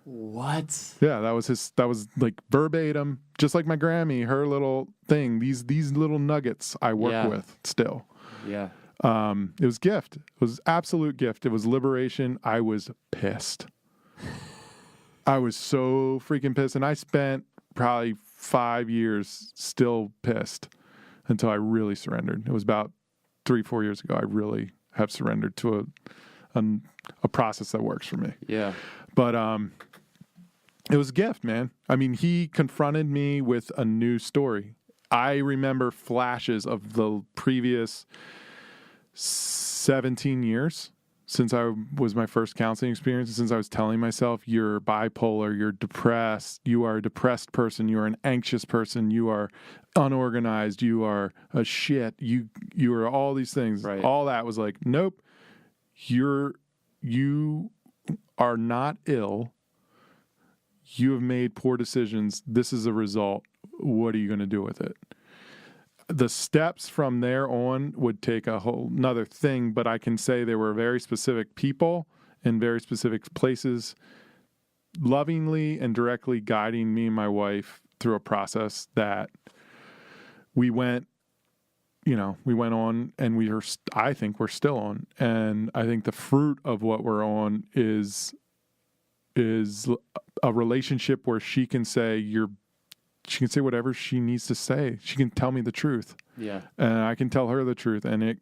What? Yeah, that was like verbatim, just like my Grammy, her little thing, these little nuggets I work with still. Yeah. It was gift. It was absolute gift. It was liberation. I was pissed. I was so freaking pissed. And I spent probably 5 years still pissed until I really surrendered. It was about 3-4 years ago. I really have surrendered to a process that works for me. Yeah. But, it was a gift, man. I mean, he confronted me with a new story. I remember flashes of the previous 17 years since I was my first counseling experience, since I was telling myself, you're bipolar, you're depressed, you are a depressed person, you are an anxious person, you are unorganized, you are a shit, you are all these things. Right. All that was like, nope, you are not ill. You have made poor decisions. This is a result. What are you going to do with it? The steps from there on would take a whole nother thing, but I can say there were very specific people in very specific places lovingly and directly guiding me and my wife through a process that we went on, and I think we're still on. And I think the fruit of what we're on is a relationship where she can say whatever she needs to say. She can tell me the truth. Yeah. And I can tell her the truth, and it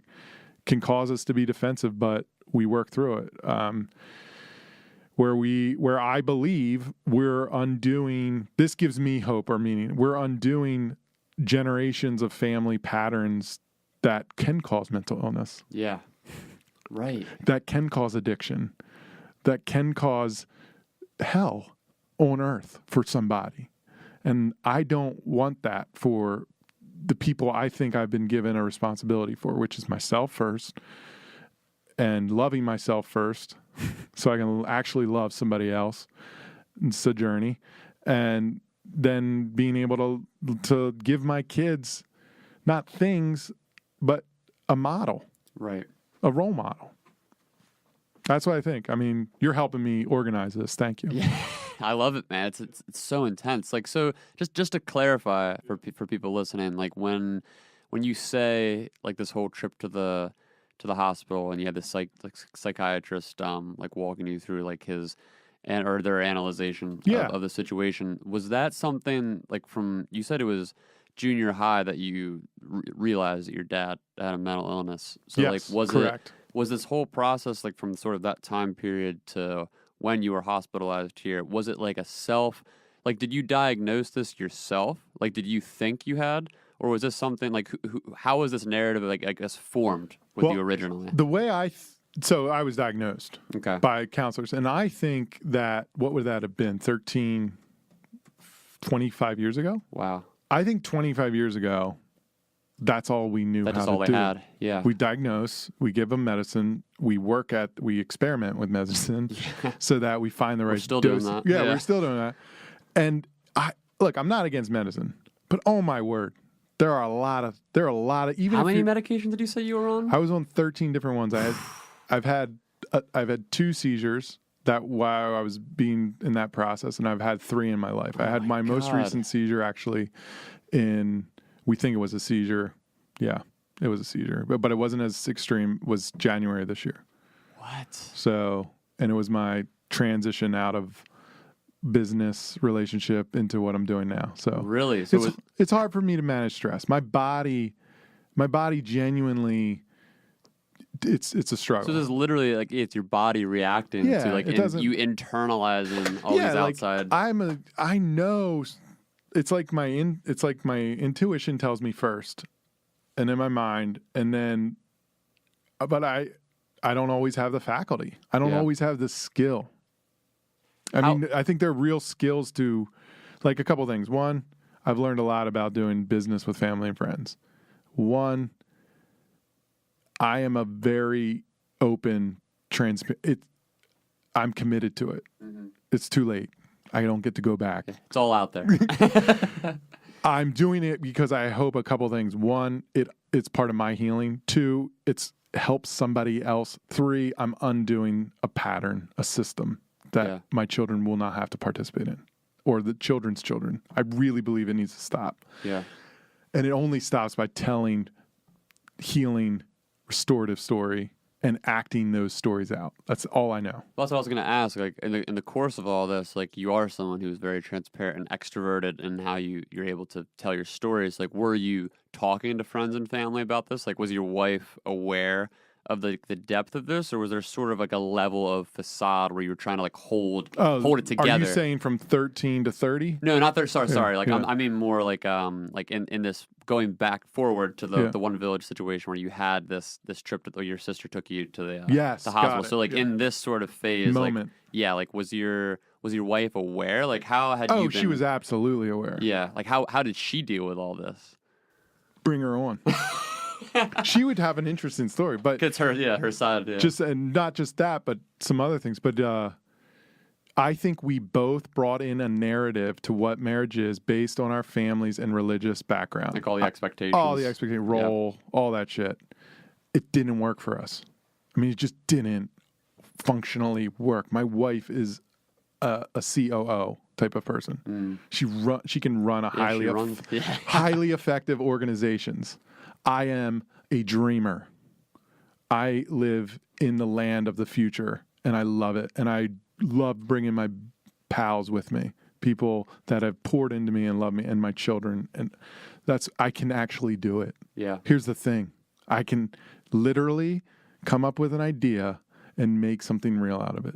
can cause us to be defensive, but we work through it. Where I believe we're undoing, this gives me hope or meaning. We're undoing generations of family patterns that can cause mental illness. Yeah. Right. That can cause addiction. That can cause hell on earth for somebody. And I don't want that for the people I think I've been given a responsibility for, which is myself first, and loving myself first so I can actually love somebody else. It's a journey. And then being able to give my kids not things, but a model. Right. A role model. That's what I think. I mean, you're helping me organize this. Thank you. Yeah, I love it, man. It's so intense. Like, so just to clarify for people listening, like when you say like this whole trip to the hospital, and you had this psychiatrist like walking you through like or their analyzation of the situation, was that something like you said it was junior high that you realized that your dad had a mental illness? So yes, like correct. Was this whole process, like from sort of that time period to when you were hospitalized here, was it like did you diagnose this yourself? Like, did you think you had, or was this something like, how was this narrative, like, I guess, formed with you originally? The way so I was diagnosed by counselors, and I think that, what would that have been, 25 years ago? Wow. I think 25 years ago, that's all we knew how to do. That's all they had, yeah. We diagnose, we give them medicine, we experiment with medicine so that we find the right dose. We're still doing that. Yeah, we're still doing that. And I'm not against medicine, but oh my word, there are a lot of even. How many medications did you say you were on? I was on 13 different ones. I've had 2 seizures that while I was being in that process, and I've had 3 in my life. I had my most recent seizure actually we think it was a seizure. Yeah, it was a seizure, but it wasn't as extreme. It was January this year. What? So, and it was my transition out of business relationship into what I'm doing now. So really, so it's hard for me to manage stress. My body genuinely, it's a struggle. So this is literally like it's your body reacting to like you internalizing all these outside. I know. It's like my intuition tells me first, and in my mind, and then, but I don't always have the faculty. I don't always have the skill. I think there are real skills to, like, a couple things. One, I've learned a lot about doing business with family and friends. One, I am a very open, transparent. I'm committed to it. Mm-hmm. It's too late. I don't get to go back. It's all out there. I'm doing it because I hope a couple things. One, it's part of my healing. 2, it helps somebody else. 3, I'm undoing a pattern, a system that my children will not have to participate in, or the children's children. I really believe it needs to stop. Yeah. And it only stops by telling healing, restorative story, and acting those stories out. That's all I know. Well, that's what I was going to ask. Like in the course of all this, like you are someone who's very transparent and extroverted in how you're able to tell your stories. Like, were you talking to friends and family about this? Like, was your wife aware of the depth of this, or was there sort of like a level of facade where you were trying to like hold it together? Are you saying from 13 to 30? No, not 30. Sorry. Like I mean more like in this going back forward to the One Village situation where you had this trip your sister took you to the hospital. So like in this sort of phase, moment, like was your wife aware? Like how had you been? She was absolutely aware. Yeah, like how did she deal with all this? Bring her on. She would have an interesting story, but it's her side. Yeah. Just and not just that, but some other things. But I think we both brought in a narrative to what marriage is based on our families and religious background, like all the expectations, role, all that shit. It didn't work for us. I mean, it just didn't functionally work. My wife is a COO type of person. She can run a Yeah, highly effective organizations. I am a dreamer. I live in the land of the future, and I love it. And I love bringing my pals with me, people that have poured into me and love me, and my children. And I can actually do it. Yeah. Here's the thing. I can literally come up with an idea and make something real out of it.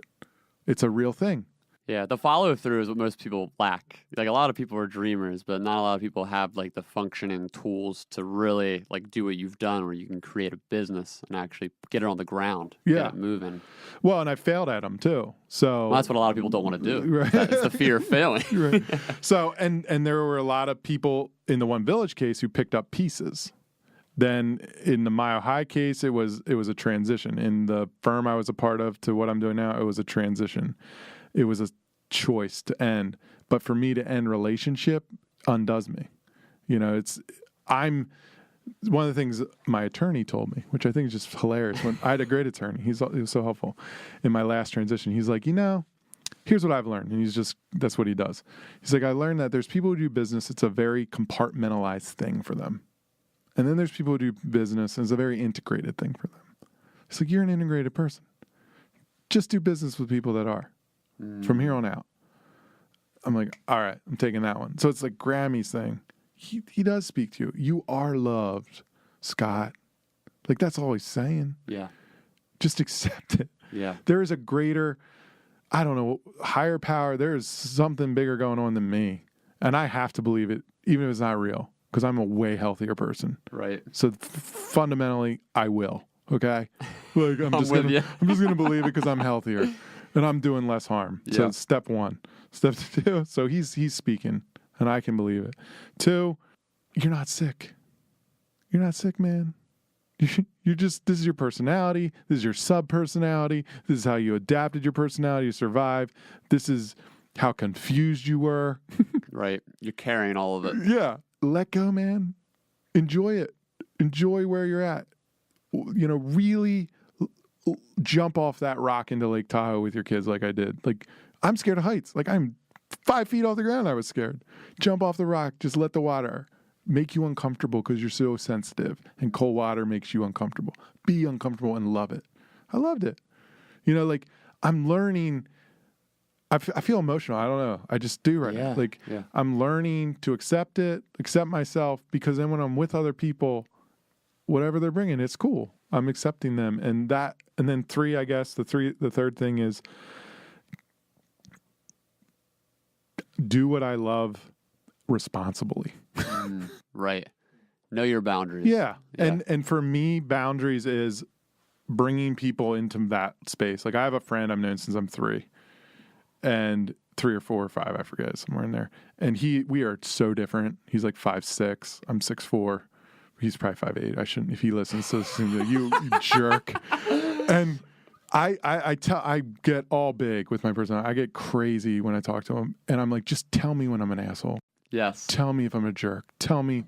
It's a real thing. Yeah, the follow through is what most people lack. Like a lot of people are dreamers, but not a lot of people have like the functioning tools to really like do what you've done, where you can create a business and actually get it on the ground, get it moving. Well, and I failed at them too. So that's what a lot of people don't want to do. Right. It's the fear of failing. Right. So and there were a lot of people in the One Village case who picked up pieces. Then in the MyOhai case, it was a transition. In the firm I was a part of to what I'm doing now, it was a transition. It was a choice to end. But for me to end relationship undoes me. You know, I'm one of the things my attorney told me, which I think is just hilarious. When I had a great attorney, he was so helpful in my last transition. He's like, here's what I've learned. And that's what he does. He's like, I learned that there's people who do business. It's a very compartmentalized thing for them. And then there's people who do business, and it's a very integrated thing for them. It's like, you're an integrated person. Just do business with people that are. From here on out. I'm like, all right, I'm taking that one. So it's like Grammy's thing. He does speak to you. You are loved, Scott. Like, that's all he's saying. Yeah. Just accept it. Yeah. There is a greater, I don't know, higher power. There is something bigger going on than me. And I have to believe it, even if it's not real. Because I'm a way healthier person. Right. So fundamentally, I will. Okay? Like I'm just gonna believe it because I'm healthier and I'm doing less harm. Yeah. So step one. Step two. So he's speaking, and I can believe it. Two, you're not sick. You're not sick, man. You're just, this is your personality. This is your sub-personality. This is how you adapted your personality to survive. This is how confused you were. Right. You're carrying all of it. Yeah. Let go, man. Enjoy it. Enjoy where you're at. Really jump off that rock into Lake Tahoe with your kids like I did. Like, I'm scared of heights. Like, I'm 5 feet off the ground. I was scared. Jump off the rock. Just let the water make you uncomfortable because you're so sensitive, and cold water makes you uncomfortable. Be uncomfortable and love it. I loved it. Like, I'm learning. I feel emotional. I don't know. I just do right now. Like, I'm learning to accept it, accept myself, because then when I'm with other people, whatever they're bringing, it's cool. I'm accepting them. And then three, I guess, the third thing is do what I love responsibly. Right. Know your boundaries. Yeah. And for me, boundaries is bringing people into that space. Like, I have a friend I've known since I'm 3. And 3 or 4 or 5, I forget, somewhere in there. And we are so different. He's like 5'6", I'm 6'4". He's probably 5'8". I shouldn't, if he listens to this, you jerk. And I get all big with my personality. I get crazy when I talk to him, and I'm like, just tell me when I'm an asshole. Yes. Tell me if I'm a jerk. Tell me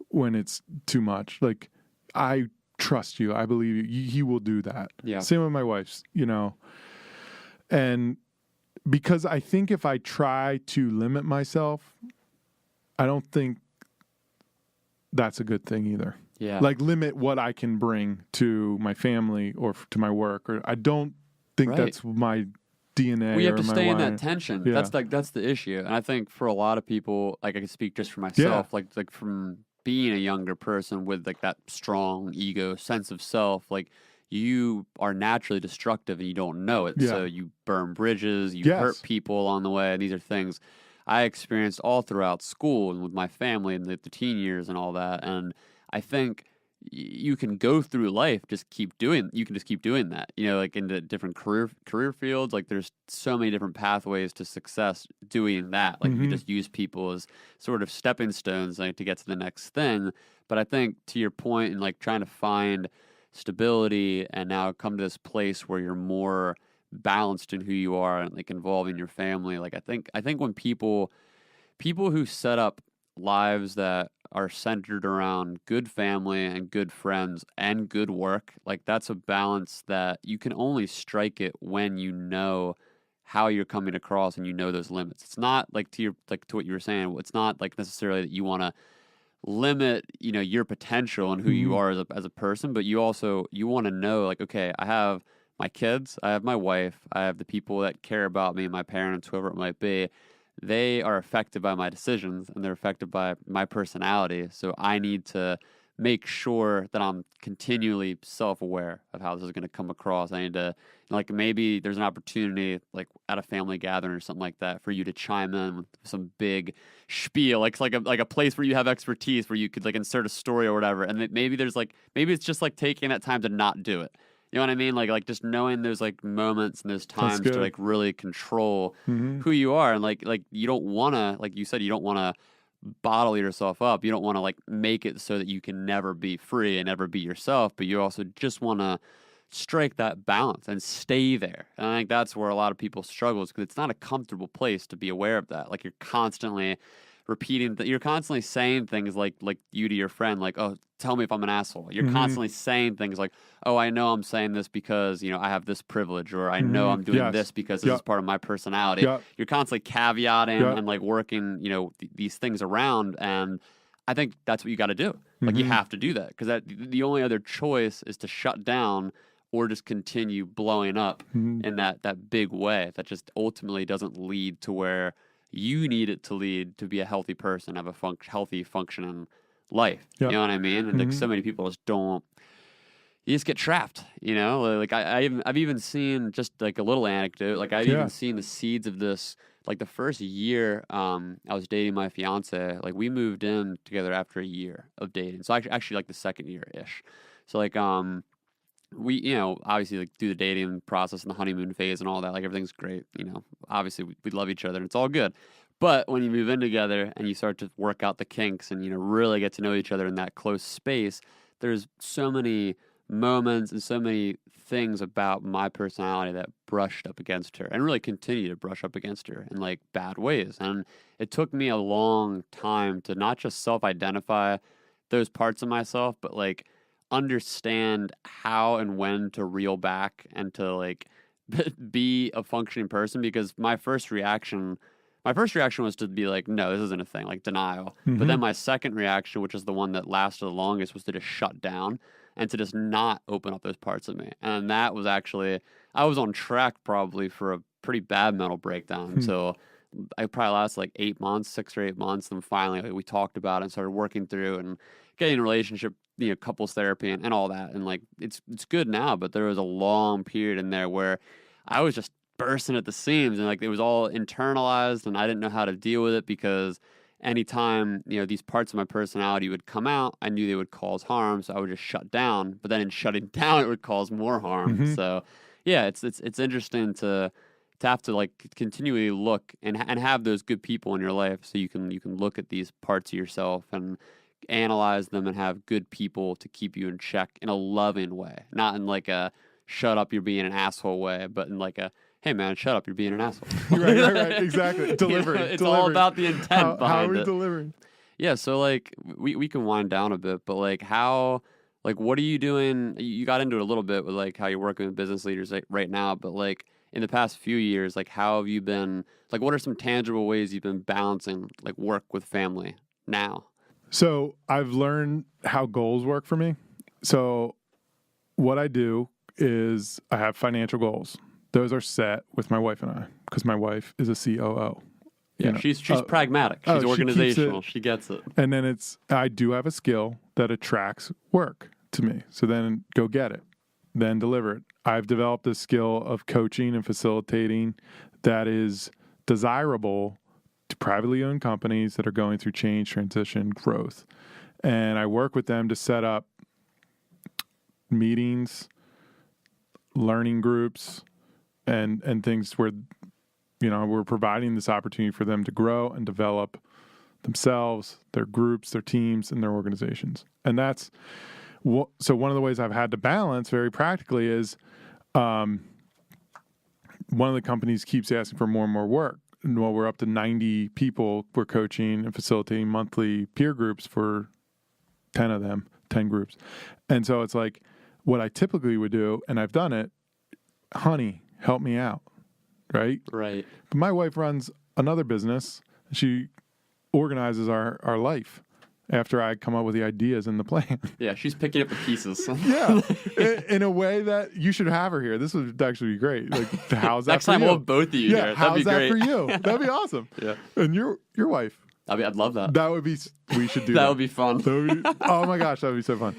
when it's too much. Like, I trust you. I believe you. He will do that. Yeah. Same with my wife's, and because I think if I try to limit myself, I don't think that's a good thing either. Yeah. Like, limit what I can bring to my family or to my work. Or I don't think that's my DNA. We have to my stay in wiring. that tension. Yeah. That's the issue. And I think for a lot of people, like, I can speak just for myself, like from being a younger person with like that strong ego, sense of self, like, you are naturally destructive and you don't know it. Yeah. So you burn bridges, you hurt people along the way. And these are things I experienced all throughout school and with my family and the teen years and all that. And I think you can go through life, you can just keep doing that, like into different career fields. Like, there's so many different pathways to success doing that. Like, you just use people as sort of stepping stones, like, to get to the next thing. But I think to your point in like trying to find stability and now come to this place where you're more balanced in who you are and like involving your family. Like, I think when people who set up lives that are centered around good family and good friends and good work, like, that's a balance that you can only strike it when you know how you're coming across and you know those limits. It's not like to what you were saying. It's not like necessarily that you want to limit, your potential and who you are as a person, but you want to know, like, okay, I have my kids, I have my wife, I have the people that care about me, my parents, whoever it might be. They are affected by my decisions and they're affected by my personality. So I need to make sure that I'm continually self-aware of how this is going to come across. I need to, like, maybe there's an opportunity, like at a family gathering or something like that, for you to chime in with some big spiel, like a place where you have expertise, where you could like insert a story or whatever. And maybe it's just like taking that time to not do it. You know what I mean? Like just knowing there's like moments and there's times to like really control who you are, and like you don't want to, like you said, you don't want to bottle yourself up. You don't want to like make it so that you can never be free and never be yourself, but you also just want to strike that balance and stay there. And I think that's where a lot of people struggle, is because it's not a comfortable place to be aware of that. Like you're constantly repeating you're constantly saying things like you to your friend, like, oh, tell me if I'm an asshole. You're constantly saying things like, oh, I know I'm saying this because, I have this privilege, or I know I'm doing this because this is part of my personality. You're constantly caveating and like working, these things around. And I think that's what you got to do. Like you have to do that, because the only other choice is to shut down or just continue blowing up in that big way that just ultimately doesn't lead to where you need it to lead to be a healthy person, have a healthy, functioning life. You know what I mean? And like so many people just don't. You just get trapped. Like I've even seen, just like a little anecdote. Like I've even seen the seeds of this. Like the first year, I was dating my fiance. Like we moved in together after a year of dating. So actually like the second year ish. So like we, obviously like do the dating process and the honeymoon phase and all that. Like everything's great. Obviously we love each other and it's all good. But when you move in together and you start to work out the kinks and, really get to know each other in that close space, there's so many moments and so many things about my personality that brushed up against her, and really continue to brush up against her in like bad ways. And it took me a long time to not just self-identify those parts of myself, but like understand how and when to reel back and to like be a functioning person. Because my first reaction was to be like, no, this isn't a thing, like denial. But then my second reaction, which is the one that lasted the longest, was to just shut down and to just not open up those parts of me. And that was actually, I was on track probably for a pretty bad mental breakdown. So I probably lasted like 6 or 8 months. And finally we talked about it and started working through and getting a relationship, couples therapy and all that. And like, it's good now, but there was a long period in there where I was just bursting at the seams, and like it was all internalized, and I didn't know how to deal with it, because anytime, these parts of my personality would come out, I knew they would cause harm, so I would just shut down. But then in shutting down, it would cause more harm. So yeah, it's interesting to have to like continually look and have those good people in your life, so you can look at these parts of yourself and analyze them and have good people to keep you in check in a loving way, not in like a shut up, you're being an asshole way, but in like a, hey man, shut up, you're being an asshole. right, exactly. Delivery. It's all about the intent behind it. How are we delivering? Yeah, so like we can wind down a bit, but like how, like what are you doing? You got into it a little bit with like how you're working with business leaders right now, but like in the past few years, like how have you been, like what are some tangible ways you've been balancing like work with family now? So I've learned how goals work for me. So what I do is I have financial goals. Those are set with my wife and I, because my wife is a COO. Yeah, she's pragmatic. She's organizational. She gets it. And then I do have a skill that attracts work to me. So then go get it, then deliver it. I've developed a skill of coaching and facilitating that is desirable to privately owned companies that are going through change, transition, growth. And I work with them to set up meetings, learning groups, and things where, we're providing this opportunity for them to grow and develop themselves, their groups, their teams, and their organizations. And that's so one of the ways I've had to balance very practically is one of the companies keeps asking for more and more work. And while we're up to 90 people, we're coaching and facilitating monthly peer groups for 10 of them, 10 groups. And so it's like what I typically would do, and I've done it, honey, help me out. right? Right. But my wife runs another business. She organizes our life after I come up with the ideas and the plan. Yeah, she's picking up the pieces. Yeah, in a way that you should have her here. This would actually be great. Like, how's that Next for time you? we'll have both of you Yeah, here. how's That'd be that great. for you? That'd be awesome. Yeah. And your wife. I'd love that. That would be. We should do that. That would be fun. That would be, oh my gosh, that would be so fun.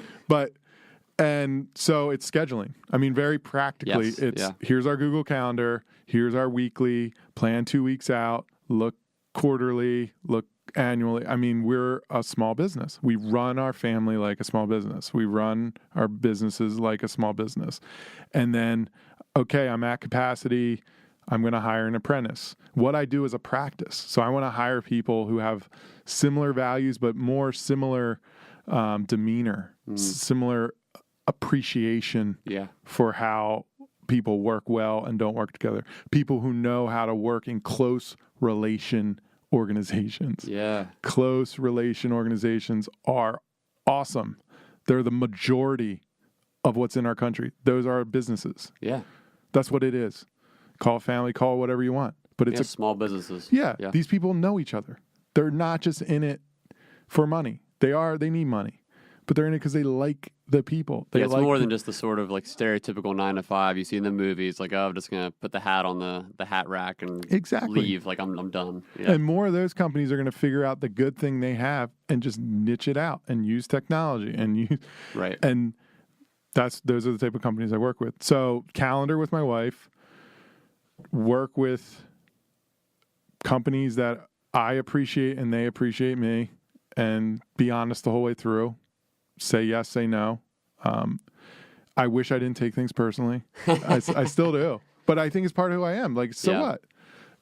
And so it's scheduling. I mean, very practically, Yes, it's yeah. here's our Google Calendar, here's our weekly, plan 2 weeks out, look quarterly, look annually. I mean, we're a small business. We run our family like a small business. We run our businesses like a small business. And then, okay, I'm at capacity. I'm going to hire an apprentice. What I do is a practice. So I want to hire people who have similar values, but more similar demeanor, similar appreciation for how people work well and don't work together. People who know how to work in close relation organizations. Yeah. Close relation organizations are awesome. They're the majority of what's in our country. Those are businesses. Yeah. That's what it is. Call it family, call it whatever you want. But it's small businesses. Yeah. These people know each other. They're not just in it for money. They need money. But they're in it because they like the people. It's more than just the sort of like stereotypical 9 to 5 you see in the movies. Like, oh, I'm just gonna put the hat on the hat rack and leave. Like I'm done. Yeah. And more of those companies are going to figure out the good thing they have and just niche it out and use technology and use right. And those are the type of companies I work with. So calendar with my wife, work with companies that I appreciate and they appreciate me, and be honest the whole way through. Say yes, say no. I wish I didn't take things personally. I still do. But I think it's part of who I am. Like, so what?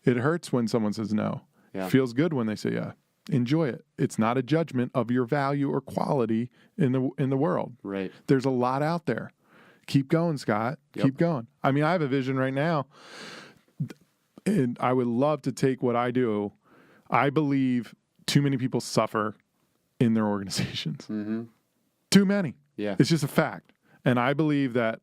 It hurts when someone says no. Yeah. It feels good when they say yeah. Enjoy it. It's not a judgment of your value or quality in the world. Right. There's a lot out there. Keep going, Scott. Yep. Keep going. I mean, I have a vision right now, and I would love to take what I do. I believe too many people suffer in their organizations. Mm-hmm. Too many. Yeah. It's just a fact. And I believe that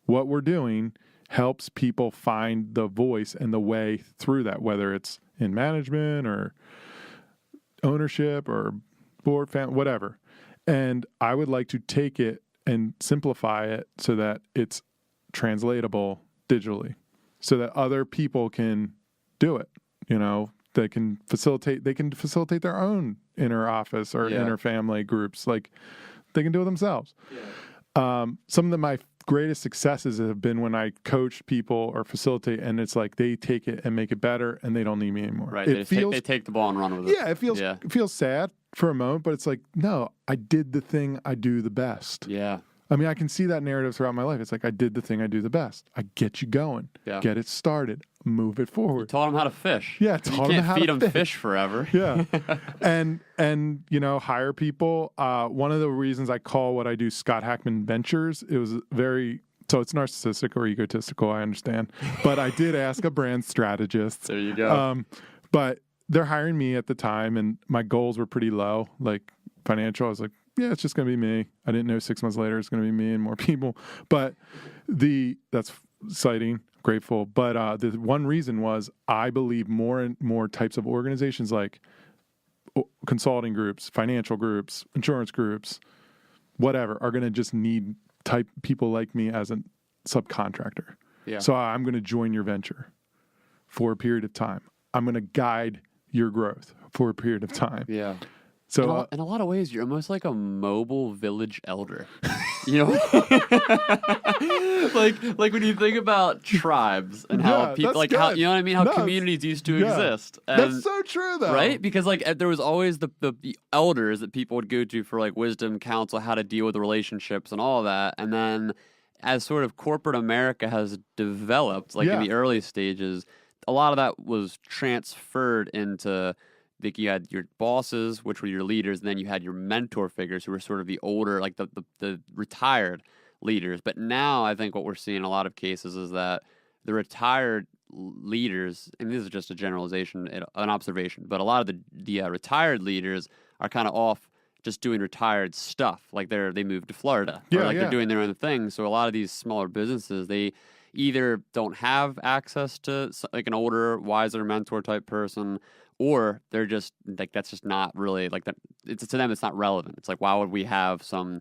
what we're doing helps people find the voice and the way through that, whether it's in management or ownership or board, whatever. And I would like to take it and simplify it so that it's translatable digitally, so that other people can do it. You know, they can facilitate their own inner office or inner family groups. Like, they can do it themselves. Yeah. Some of my greatest successes have been when I coach people or facilitate, and it's like they take it and make it better, and they don't need me anymore. Right. They take the ball and run with it. Yeah, it feels sad for a moment, but it's like, no, I did the thing I do the best. Yeah. I mean, I can see that narrative throughout my life. It's like, I did the thing I do the best. I get you going. Yeah. Get it started. Move it forward. You taught them how to fish. Yeah, taught them how to fish. You can't feed them fish forever. Yeah. and hire people. One of the reasons I call what I do Scott Hackman Ventures, so it's narcissistic or egotistical, I understand. But I did ask a brand strategist. There you go. But they're hiring me at the time, and my goals were pretty low, like financial. I was like, yeah, it's just going to be me. I didn't know 6 months later it's going to be me and more people. But that's exciting, grateful. But the one reason was I believe more and more types of organizations, like consulting groups, financial groups, insurance groups, whatever, are going to just need type people like me as a subcontractor. Yeah. So I'm going to join your venture for a period of time. I'm going to guide your growth for a period of time. Yeah. So in a lot of ways, you're almost like a mobile village elder. You know, like when you think about tribes and how people, like, how, you know what I mean, how communities used to exist. And, that's so true, though, right? Because like there was always the elders that people would go to for like wisdom, counsel, how to deal with the relationships and all that. And then as sort of corporate America has developed, like in the early stages, a lot of that was transferred into. Like you had your bosses, which were your leaders, and then you had your mentor figures who were sort of the older, like the retired leaders. But now I think what we're seeing in a lot of cases is that the retired leaders, and this is just a generalization, an observation, but a lot of the retired leaders are kind of off just doing retired stuff. Like they moved to Florida, or they're doing their own thing. So a lot of these smaller businesses, either don't have access to like an older, wiser mentor type person, or they're just like, that's just not really like that. It's to them, it's not relevant. It's like, why would we have some,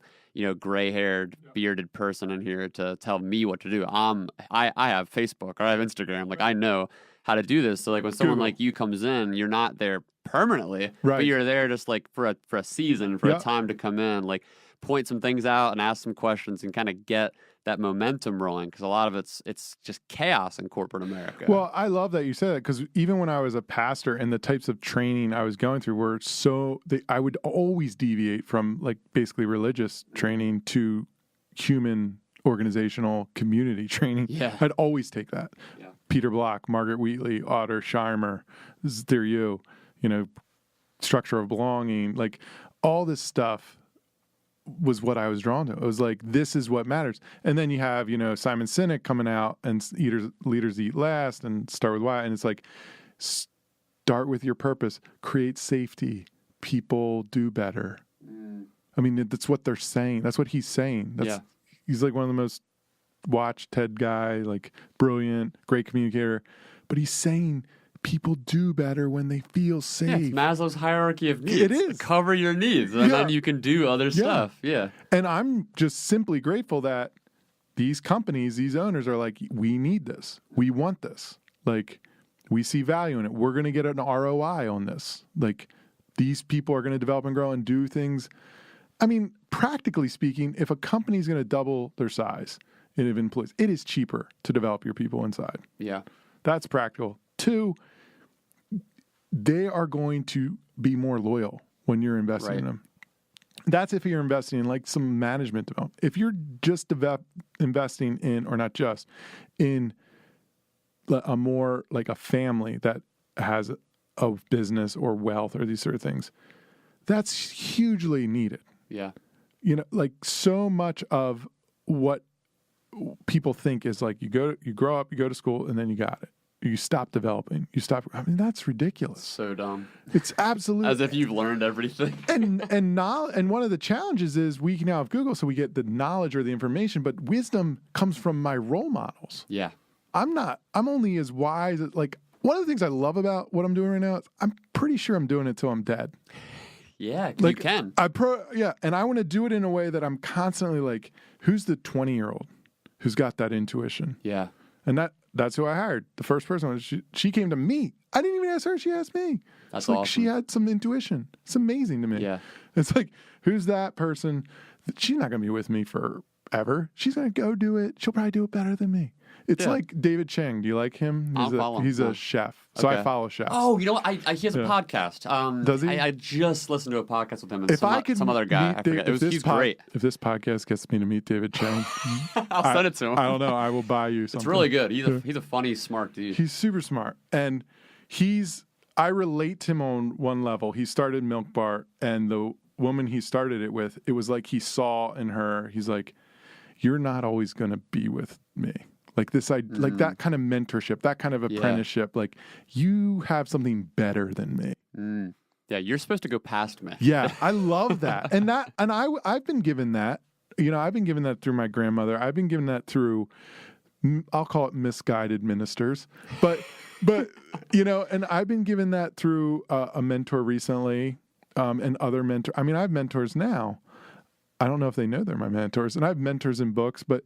gray-haired, bearded person in here to tell me what to do? I have Facebook or I have Instagram. Like, I know how to do this. So like when someone like you comes in, you're not there permanently, but you're there just like for a season, for a time to come in, like point some things out and ask some questions and kind of get that momentum rolling, because a lot of it's just chaos in corporate America. Well, I love that you said that, because even when I was a pastor and the types of training I was going through were I would always deviate from like basically religious training to human organizational community training. Yeah. I'd always take that. Yeah. Peter Block, Margaret Wheatley, Otter Scheimer, this is their structure of belonging, like all this stuff was what I was drawn to. It was like, this is what matters. And then you have, Simon Sinek coming out and leaders eat last and start with why. And it's like, start with your purpose, create safety, people do better. I mean, that's what they're saying. That's what he's saying. He's like one of the most watched TED guy, like brilliant, great communicator. But he's saying people do better when they feel safe. Yeah, it's Maslow's hierarchy of needs. It is. Cover your needs, and then you can do other stuff. Yeah. And I'm just simply grateful that these companies, these owners are like, we need this. We want this. Like, we see value in it. We're going to get an ROI on this. Like, these people are going to develop and grow and do things. I mean, practically speaking, if a company is going to double their size and have employees, it is cheaper to develop your people inside. Yeah. That's practical. 2, they are going to be more loyal when you're investing in them. That's if you're investing in like some management development. If you're just investing in, or not just, in a more like a family that has a business or wealth or these sort of things, that's hugely needed. Yeah. Like so much of what people think is like, you grow up, you go to school, and then you got it. You stop developing. I mean, that's ridiculous. So dumb. It's absolutely as if you've learned everything. and one of the challenges is we now have Google, so we get the knowledge or the information, but wisdom comes from my role models. Yeah. I'm only as wise as, like, one of the things I love about what I'm doing right now is I'm pretty sure I'm doing it till I'm dead. Yeah, like, you can. And I want to do it in a way that I'm constantly like, who's the 20-year-old who's got that intuition? Yeah. And that's who I hired. The first person, she came to me. I didn't even ask her. She asked me. That's like, awesome. She had some intuition. It's amazing to me. Yeah. It's like, who's that person? She's not going to be with me forever. She's going to go do it. She'll probably do it better than me. It's like David Chang. Do you like him? He's a chef. So I follow chefs. Oh, you know what? He has a podcast. Does he? I just listened to a podcast with him and some other guy. I forget. He's great. If this podcast gets me to meet David Chang, I'll send it to him. I don't know. I will buy you something. It's really good. He's a funny, smart dude. He's super smart. And I relate to him on one level. He started Milk Bar, and the woman he started it with, it was like he saw in her, he's like, you're not always going to be with me. Like this, like that kind of mentorship, that kind of apprenticeship. Like, you have something better than me. Yeah, you're supposed to go past me. Yeah, I love that, and I've been given that. I've been given that through my grandmother. I've been given that through, I'll call it misguided ministers, but and I've been given that through a mentor recently, and other mentors. I mean, I have mentors now. I don't know if they know they're my mentors, and I have mentors in books, but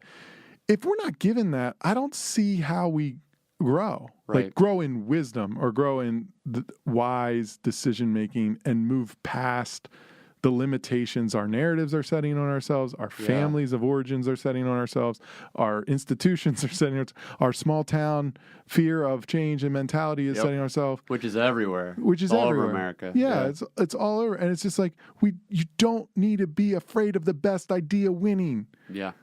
if we're not given that, I don't see how we grow. Right. Like, grow in wisdom or grow in the wise decision making and move past the limitations our narratives are setting on ourselves, our families of origins are setting on ourselves, our institutions are setting on our small town fear of change and mentality is setting on ourselves. Which is everywhere. All over America. Yeah, it's all over. And it's just like, you don't need to be afraid of the best idea winning. Yeah.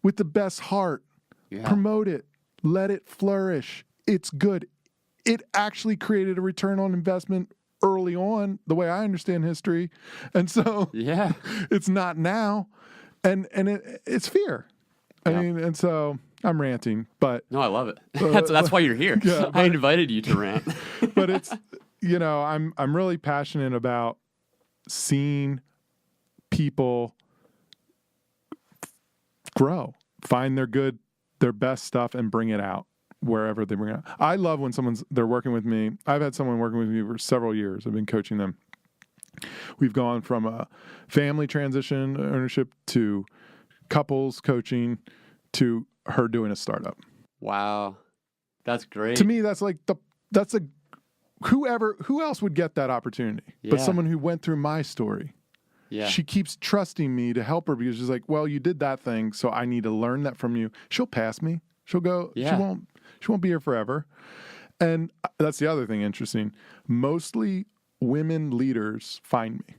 With the best heart. Yeah. Promote it. Let it flourish. It's good. It actually created a return on investment early on, the way I understand history. And so it's not now. And it's fear. I mean, and so I'm ranting, but no, I love it. That's why you're here. I invited you to rant. But it's, I'm really passionate about seeing people grow, find their good their best stuff and bring it out wherever they bring it out. I love when they're working with me. I've had someone working with me for several years. I've been coaching them. We've gone from a family transition ownership to couples coaching to her doing a startup. Wow. That's great. To me, that's like who else would get that opportunity? Yeah. But someone who went through my story. Yeah. She keeps trusting me to help her because she's like, well, you did that thing, so I need to learn that from you. She'll pass me. She'll go. Yeah. She won't be here forever. And that's the other thing interesting. Mostly women leaders find me.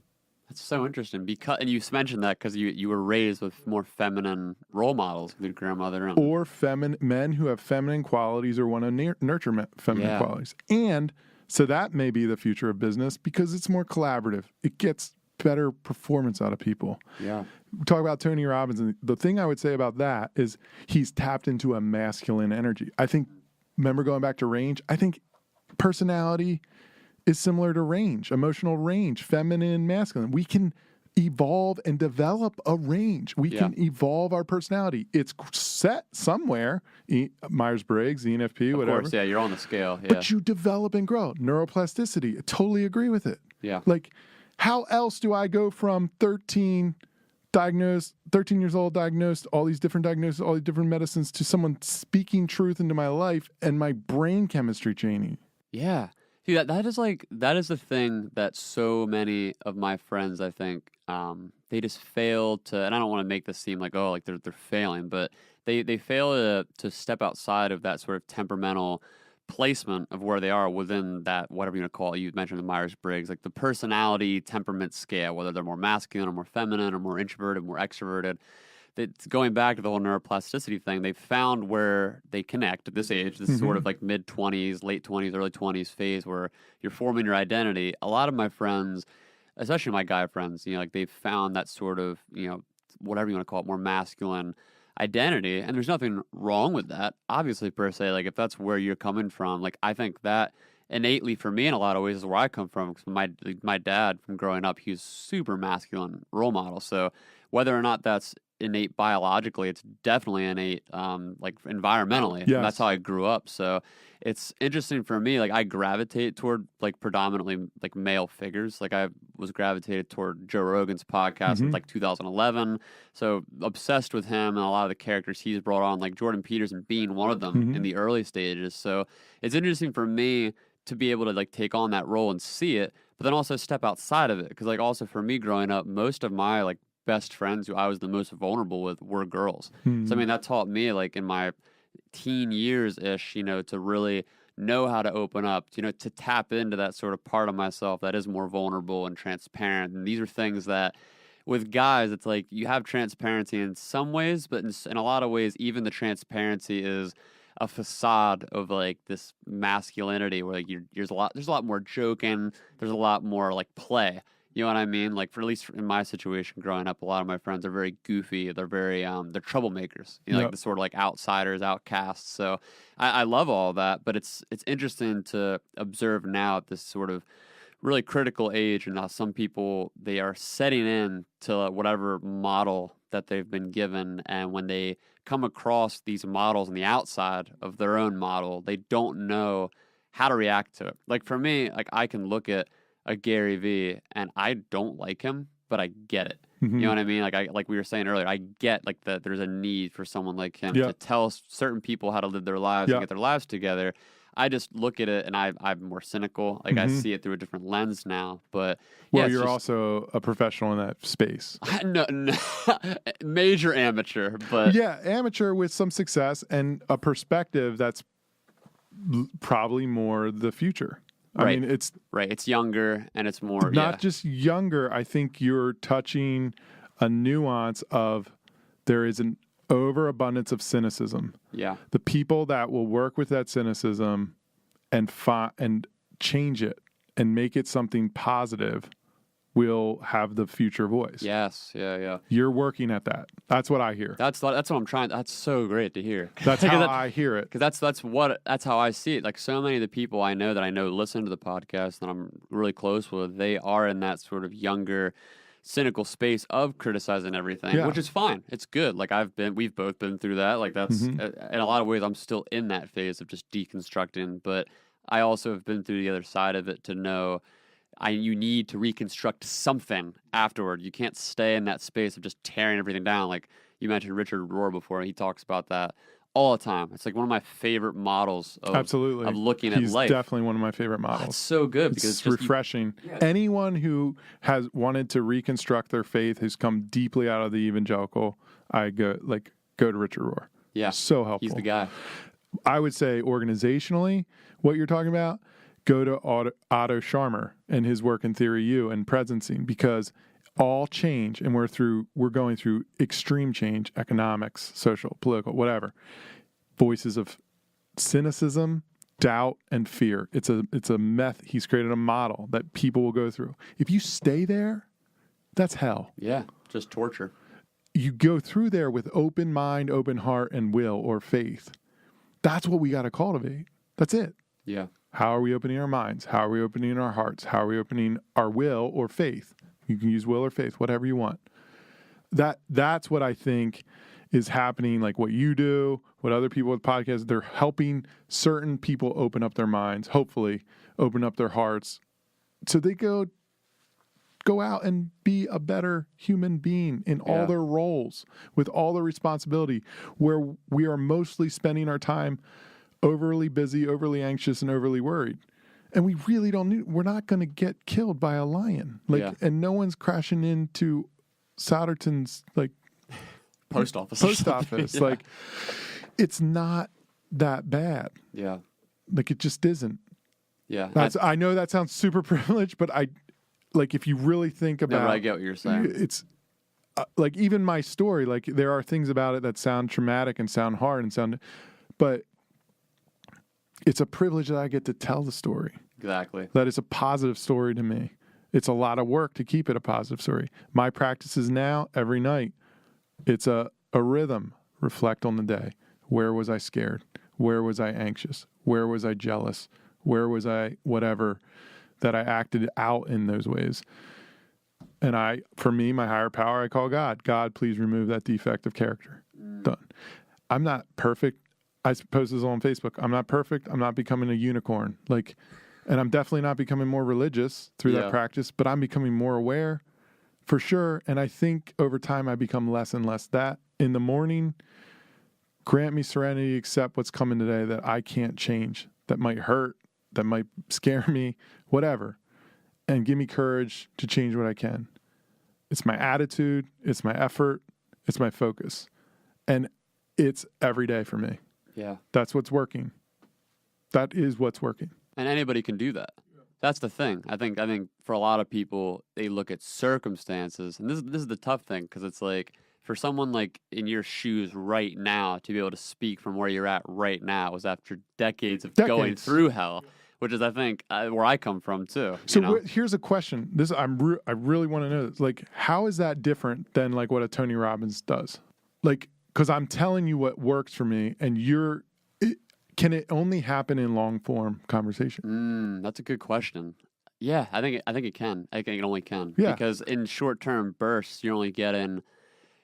That's so interesting and you mentioned that because you were raised with more feminine role models with your grandmother or men who have feminine qualities or want to nurture feminine qualities. And so that may be the future of business because it's more collaborative. It gets better performance out of people. Yeah. We talk about Tony Robbins, and the thing I would say about that is he's tapped into a masculine energy. I think, remember going back to range, I think personality is similar to range, emotional range, feminine, masculine. We can evolve and develop a range. We can evolve our personality. It's set somewhere, Myers-Briggs, ENFP, whatever. Of course, yeah, you're on the scale. Yeah. But you develop and grow. Neuroplasticity, I totally agree with it. Yeah. Like, how else do I go from 13 years old, diagnosed, all these different diagnoses, all these different medicines, to someone speaking truth into my life and my brain chemistry changing? Yeah. See, that is the thing that so many of my friends, I think, they just fail to, and I don't want to make this seem like, like they're failing, but they fail to step outside of that sort of temperamental placement of where they are within that, whatever you want to call it. You mentioned the Myers-Briggs, like the personality temperament scale, whether they're more masculine or more feminine or more introverted, more extroverted. That's going back to the whole neuroplasticity thing. They've found where they connect at this age, this sort of like mid-20s, late 20s, early 20s phase where you're forming your identity. A lot of my friends, especially my guy friends, like they've found that sort of, whatever you want to call it, more masculine identity. And there's nothing wrong with that, obviously, per se. Like if that's where you're coming from, like I think that innately for me in a lot of ways is where I come from. Because my dad from growing up, he was super masculine role model. So whether or not that's innate biologically, it's definitely innate like environmentally. Yes. That's how I grew up. So it's interesting for me, like I gravitate toward like predominantly like male figures. Like I was gravitated toward Joe Rogan's podcast in like 2011. So obsessed with him and a lot of the characters he's brought on, like Jordan Peterson being one of them in the early stages. So it's interesting for me to be able to like take on that role and see it, but then also step outside of it. Because like also for me growing up, most of my like best friends who I was the most vulnerable with were girls. So I mean that taught me like in my teen years-ish, to really know how to open up, to tap into that sort of part of myself that is more vulnerable and transparent. And these are things that with guys, it's like you have transparency in some ways, but in a lot of ways, even the transparency is a facade of like this masculinity where like there's a lot more joking, there's a lot more like play. You know what I mean? Like, for at least in my situation growing up, a lot of my friends are very goofy. They're very, they're troublemakers. Like the sort of like outsiders, outcasts. So I love all of that, but it's interesting to observe now at this sort of really critical age and how some people, they are setting in to whatever model that they've been given. And when they come across these models on the outside of their own model, they don't know how to react to it. Like for me, like I can look at a Gary Vee and I don't like him, but I get it. You know what I mean? Like we were saying earlier, I get like that there's a need for someone like him to tell certain people how to live their lives and get their lives together. I just look at it and I'm more cynical. Like I see it through a different lens now. But you're also a professional in that space. No, major amateur, but amateur with some success and a perspective that's probably more the future. I mean, it's right. It's younger and it's more not just younger. I think you're touching a nuance of there is an overabundance of cynicism. Yeah, the people that will work with that cynicism and change it and make it something positive will have the future voice. Yes, yeah. You're working at that. That's what I hear. That's what I'm trying. That's so great to hear. That's how I hear it. Because that's how I see it. Like so many of the people I know listen to the podcast that I'm really close with, they are in that sort of younger cynical space of criticizing everything, which is fine. It's good. Like we've both been through that. Like that's in a lot of ways, I'm still in that phase of just deconstructing. But I also have been through the other side of it to know you need to reconstruct something afterward. You can't stay in that space of just tearing everything down. Like you mentioned Richard Rohr before. He talks about that all the time. It's like one of my favorite models of looking at life. He's definitely one of my favorite models. It's so good because it's refreshing. Anyone who has wanted to reconstruct their faith, who's come deeply out of the evangelical, go to Richard Rohr. Yeah. So helpful. He's the guy. I would say organizationally, what you're talking about, go to Otto Scharmer and his work in Theory U and Presencing, because all change, and we're going through extreme change, economics, social, political, whatever. Voices of cynicism, doubt, and fear. It's a method. He's created a model that people will go through. If you stay there, that's hell. Yeah, just torture. You go through there with open mind, open heart, and will or faith. That's what we got to cultivate. That's it. Yeah. How are we opening our minds? How are we opening our hearts? How are we opening our will or faith? You can use will or faith, whatever you want. That's what I think is happening, like what you do, what other people with podcasts, they're helping certain people open up their minds, hopefully open up their hearts, so they go out and be a better human being in all their roles, with all the responsibility, where we are mostly spending our time overly busy, overly anxious, and overly worried. And we really we're not going to get killed by a lion. And no one's crashing into Souderton's post office. Yeah. It's not that bad. Yeah. It just isn't. Yeah. I know that sounds super privileged, but if you really think about I get what you're saying. It's even my story, there are things about it that sound traumatic and sound hard but it's a privilege that I get to tell the story. Exactly. That it's a positive story to me. It's a lot of work to keep it a positive story. My practice is now, every night, it's a rhythm. Reflect on the day. Where was I scared? Where was I anxious? Where was I jealous? Where was I whatever, that I acted out in those ways? And for me, my higher power, I call God. God, please remove that defect of character. Done. I'm not perfect. I post this on Facebook. I'm not perfect. I'm not becoming a unicorn. And I'm definitely not becoming more religious through that practice, but I'm becoming more aware for sure. And I think over time I become less and less that. In the morning, grant me serenity, accept what's coming today that I can't change, that might hurt, that might scare me, whatever. And give me courage to change what I can. It's my attitude. It's my effort. It's my focus. And it's every day for me. Yeah. That's what's working. That is what's working. And anybody can do that. That's the thing. I think for a lot of people, they look at circumstances, and this is the tough thing, because it's for someone in your shoes right now to be able to speak from where you're at right now was after decades of going through hell, which is I think where I come from too. So here's a question. I really want to know this. How is that different than what a Tony Robbins does? Because I'm telling you what works for me, and can it only happen in long form conversation? That's a good question. Yeah, I think it can. I think it only can. Yeah. Because in short term bursts, you're only getting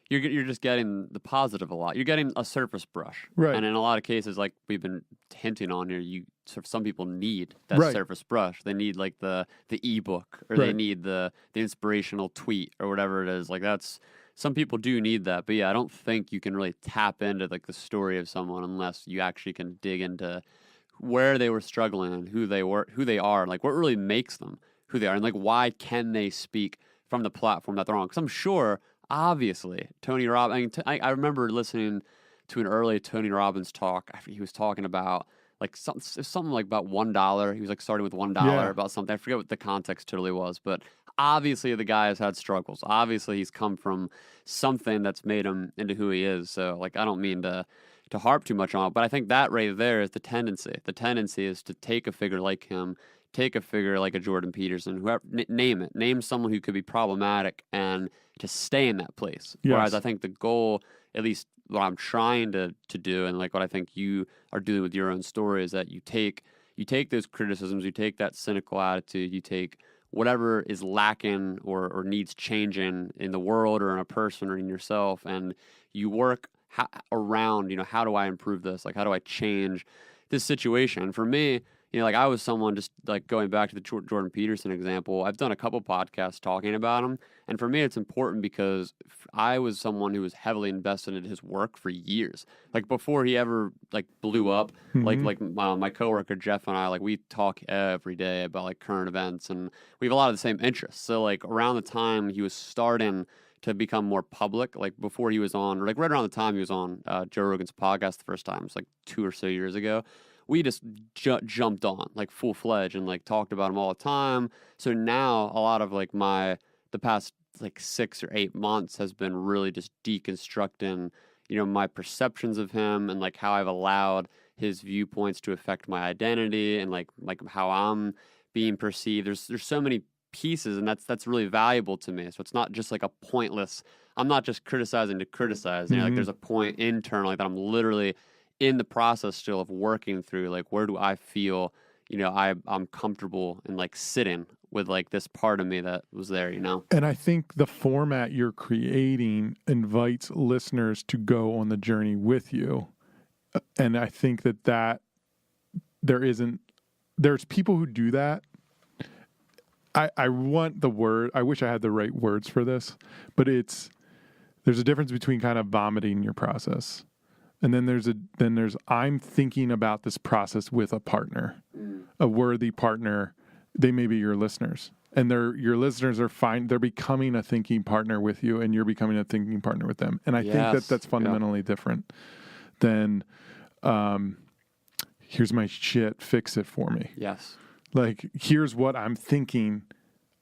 you're just getting the positive a lot. You're getting a surface brush, right? And in a lot of cases, like we've been hinting on here, some people need that surface brush. They need the ebook, or they need the inspirational tweet or whatever it is. Some people do need that, but yeah, I don't think you can really tap into the story of someone unless you actually can dig into where they were struggling and who they are, and what really makes them who they are, and why can they speak from the platform that they're on. Because I'm sure, obviously, Tony Robbins. I remember listening to an early Tony Robbins talk. He was talking about something about $1. He was starting with $1 about something. I forget what the context totally was, but obviously the guy has had struggles. Obviously he's come from something that's made him into who he is. So I don't mean to harp too much on it, but I think that right there is the tendency. The tendency is to take a figure like him, take a figure like a Jordan Peterson, whoever, name someone who could be problematic, and to stay in that place. Yes. Whereas I think the goal, at least what I'm trying to do, and what I think you are doing with your own story, is that you take those criticisms, you take that cynical attitude, you take whatever is lacking or needs changing in the world or in a person or in yourself, and you work around, how do I improve this? Like, how do I change this situation? And for me, like I was someone, just like going back to the Jordan Peterson example, I've done a couple podcasts talking about him. And for me, it's important because I was someone who was heavily invested in his work for years. Like before he ever like blew up, like my coworker Jeff and I, like we talk every day about like current events, and we have a lot of the same interests. So like around the time he was starting to become more public, like before he was on, or like right around the time he was on Joe Rogan's podcast the first time, it was like 2 or so years ago, we just jumped on like full-fledged and like talked about him all the time. So now a lot of like the past like 6 or 8 months has been really just deconstructing, my perceptions of him and like how I've allowed his viewpoints to affect my identity and like how I'm being perceived. There's so many pieces, and that's really valuable to me. So it's not just like a pointless, I'm not just criticizing to criticize. Like there's a point internally that I'm literally in the process still of working through, like where do I feel, I'm comfortable in like sitting with like this part of me that was there, And I think the format you're creating invites listeners to go on the journey with you. And I think that there's people who do that. I want the word, I wish I had the right words for this, but there's a difference between kind of vomiting your process. And then there's I'm thinking about this process with a partner, a worthy partner. They may be your listeners, and your listeners are fine. They're becoming a thinking partner with you, and you're becoming a thinking partner with them. And I think that's fundamentally different than, here's my shit, fix it for me. Yes. Like, here's what I'm thinking.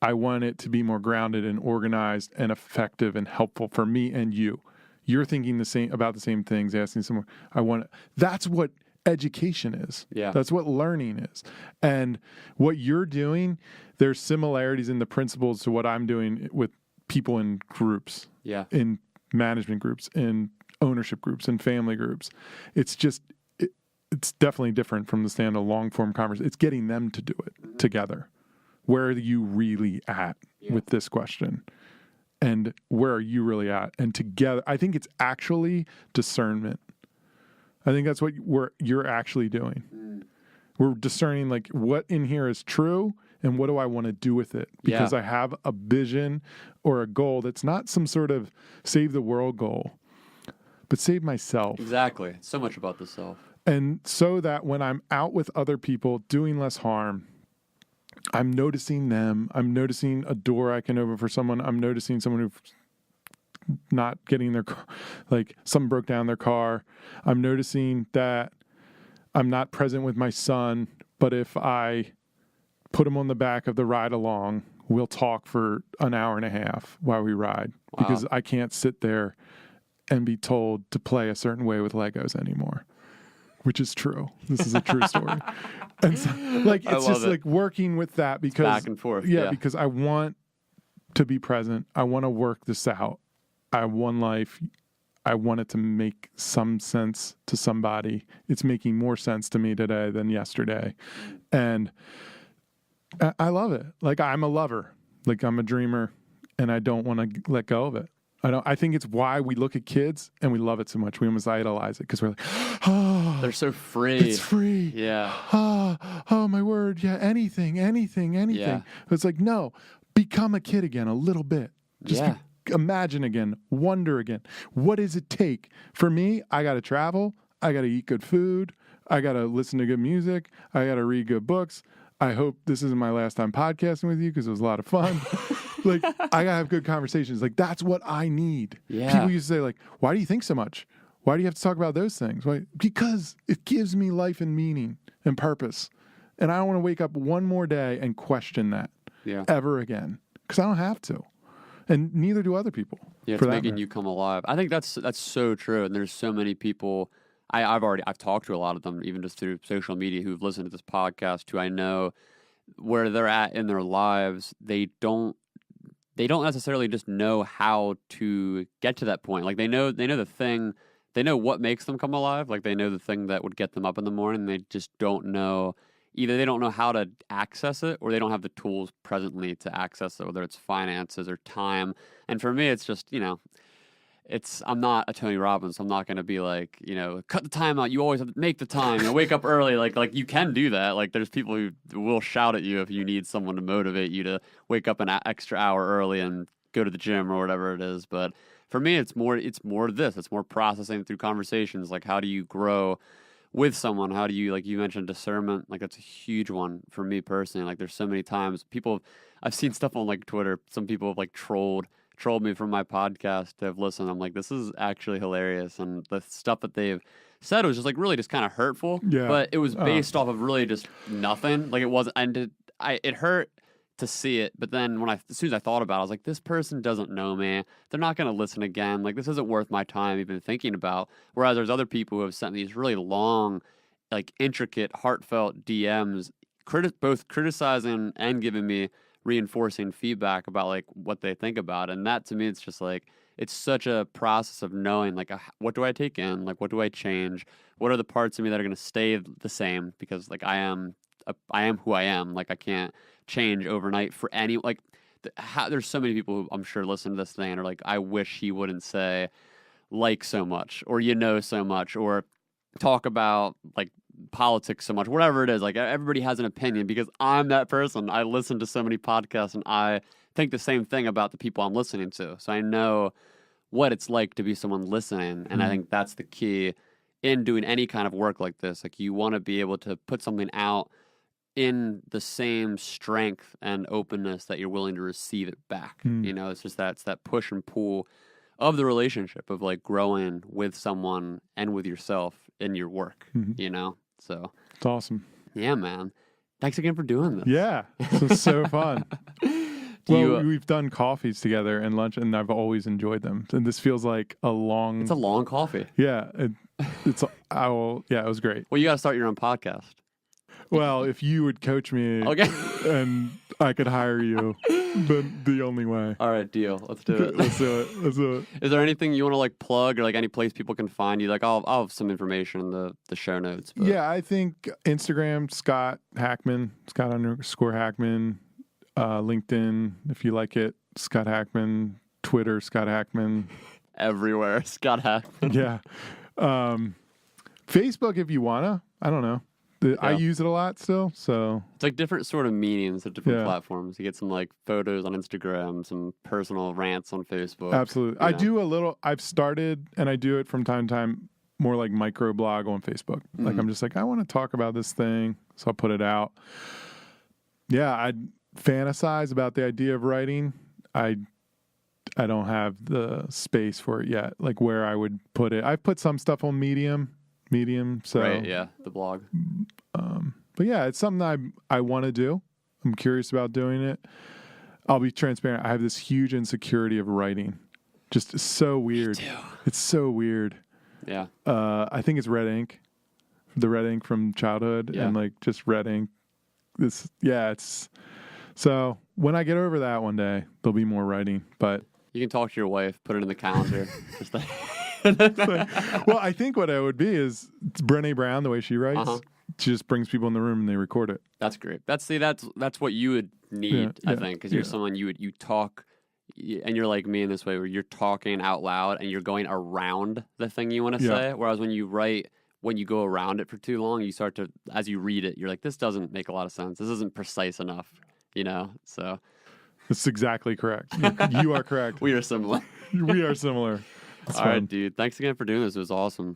I want it to be more grounded and organized and effective and helpful for me and you. You're thinking about the same things, asking someone, that's what education is. Yeah. That's what learning is. And what you're doing, there's similarities in the principles to what I'm doing with people in groups, in management groups, in ownership groups, in family groups. It's just, it's definitely different from the stand of long form conversation. It's getting them to do it together. Where are you really at with this question? And where are you really at? And together, I think it's actually discernment. I think that's what you're actually doing. We're discerning like what in here is true and what do I want to do with it? Because I have a vision or a goal that's not some sort of save the world goal, but save myself. Exactly. It's so much about the self. And so that when I'm out with other people doing less harm, I'm noticing them. I'm noticing a door I can open for someone. I'm noticing someone who's not getting their car, like someone broke down their car. I'm noticing that I'm not present with my son, but if I put him on the back of the ride along, we'll talk for an hour and a half while we ride. Wow. Because I can't sit there and be told to play a certain way with Legos anymore. Which is true. This is a true story. And so, like, it's just like working with that because it's back and forth. Yeah, because I want to be present. I want to work this out. I have one life. I want it to make some sense to somebody. It's making more sense to me today than yesterday. And I love it. Like, I'm a lover. Like, I'm a dreamer, and I don't want to let go of it. I think it's why we look at kids and we love it so much. We almost idolize it because we're like, oh, they're so free. It's free. Yeah. Oh, my word. Yeah. Anything. Yeah. It's like, no, become a kid again a little bit. Just imagine again, wonder again. What does it take? For me, I got to travel. I got to eat good food. I got to listen to good music. I got to read good books. I hope this isn't my last time podcasting with you because it was a lot of fun. Like, I gotta have good conversations. Like, that's what I need. Yeah. People used to say, like, why do you think so much? Why do you have to talk about those things? Why? Because it gives me life and meaning and purpose. And I don't want to wake up one more day and question that ever again. Because I don't have to. And neither do other people. Yeah, it's making you come alive. I think that's so true. And there's so many people, I've talked to a lot of them, even just through social media, who've listened to this podcast, who I know where they're at in their lives, they don't necessarily just know how to get to that point. Like they know the thing, they know what makes them come alive. Like they know the thing that would get them up in the morning. They just don't know either they don't know how to access it or they don't have the tools presently to access it, whether it's finances or time. And for me, it's just, I'm not a Tony Robbins. I'm not going to be like, cut the time out. You always have to make the time. Wake up early. Like you can do that. Like there's people who will shout at you if you need someone to motivate you to wake up an extra hour early and go to the gym or whatever it is. But for me, it's more this. It's more processing through conversations. Like how do you grow with someone? How do you, like you mentioned, discernment? Like that's a huge one for me personally. Like there's so many times I've seen stuff on like Twitter. Some people have like trolled me from my podcast to have listened. I'm like, this is actually hilarious. And the stuff that they've said was just like really just kind of hurtful. Yeah. But it was based off of really just nothing. Like it wasn't, and it hurt to see it. But then as soon as I thought about it, I was like, this person doesn't know me. They're not going to listen again. Like this isn't worth my time even thinking about. Whereas there's other people who have sent me these really long, like intricate, heartfelt DMs, both criticizing and giving me reinforcing feedback about like what they think about it. And that to me, it's just like, it's such a process of knowing like what do I take in, like what do I change, what are the parts of me that are going to stay the same, because like I am who I am. Like I can't change overnight for any, like there's so many people who I'm sure listen to this thing and are like, I wish he wouldn't say like so much or so much or talk about like politics so much, whatever it is. Like everybody has an opinion because I'm that person. I listen to so many podcasts and I think the same thing about the people I'm listening to. So I know what it's like to be someone listening. And I think that's the key in doing any kind of work like this. Like you want to be able to put something out in the same strength and openness that you're willing to receive it back. It's just it's that push and pull of the relationship of like growing with someone and with yourself in your work, So it's awesome. Yeah, man. Thanks again for doing this. Yeah, this was so fun. We've done coffees together and lunch, and I've always enjoyed them. And this feels like a long... It's a long coffee. Yeah, it was great. Well, you got to start your own podcast. Well, if you would coach me, okay, and I could hire you, then the only way. All right, deal. Let's do it. Let's do it. Is there anything you want to like plug or like any place people can find you? Like I'll have some information in the show notes. But... Yeah, I think Instagram, Scott Hackman, Scott_Hackman, LinkedIn, if you like it, Scott Hackman, Twitter, Scott Hackman. Everywhere, Scott Hackman. Yeah. Facebook, if you wanna. I don't know. I use it a lot still, so it's like different sort of meanings of different platforms. You get some like photos on Instagram, some personal rants on Facebook. Absolutely. I do a little. I've started, and I do it from time to time, more like microblog on Facebook. Like I'm just like, I want to talk about this thing, so I'll put it out. Yeah, I fantasize about the idea of writing. I don't have the space for it yet. Like where I would put it. I've put some stuff on Medium. So right, yeah, the blog. But yeah, it's something I want to do. I'm curious about doing it. I'll be transparent. I have this huge insecurity of writing. Just so weird. Me too. It's so weird. Yeah. I think it's red ink. The red ink from childhood and like just red ink. It's so when I get over that one day, there'll be more writing. But you can talk to your wife, put it in the calendar. Just like well, I think what it would be is Brené Brown, the way she writes, she just brings people in the room and they record it. That's great. That's what you would need, I think, because you're someone you talk, and you're like me in this way where you're talking out loud and you're going around the thing you want to say. Whereas when you write, when you go around it for too long, you start to, as you read it, you're like, this doesn't make a lot of sense. This isn't precise enough, So that's exactly correct. You are correct. We are similar. We are similar. All right, dude. Thanks again for doing this. It was awesome.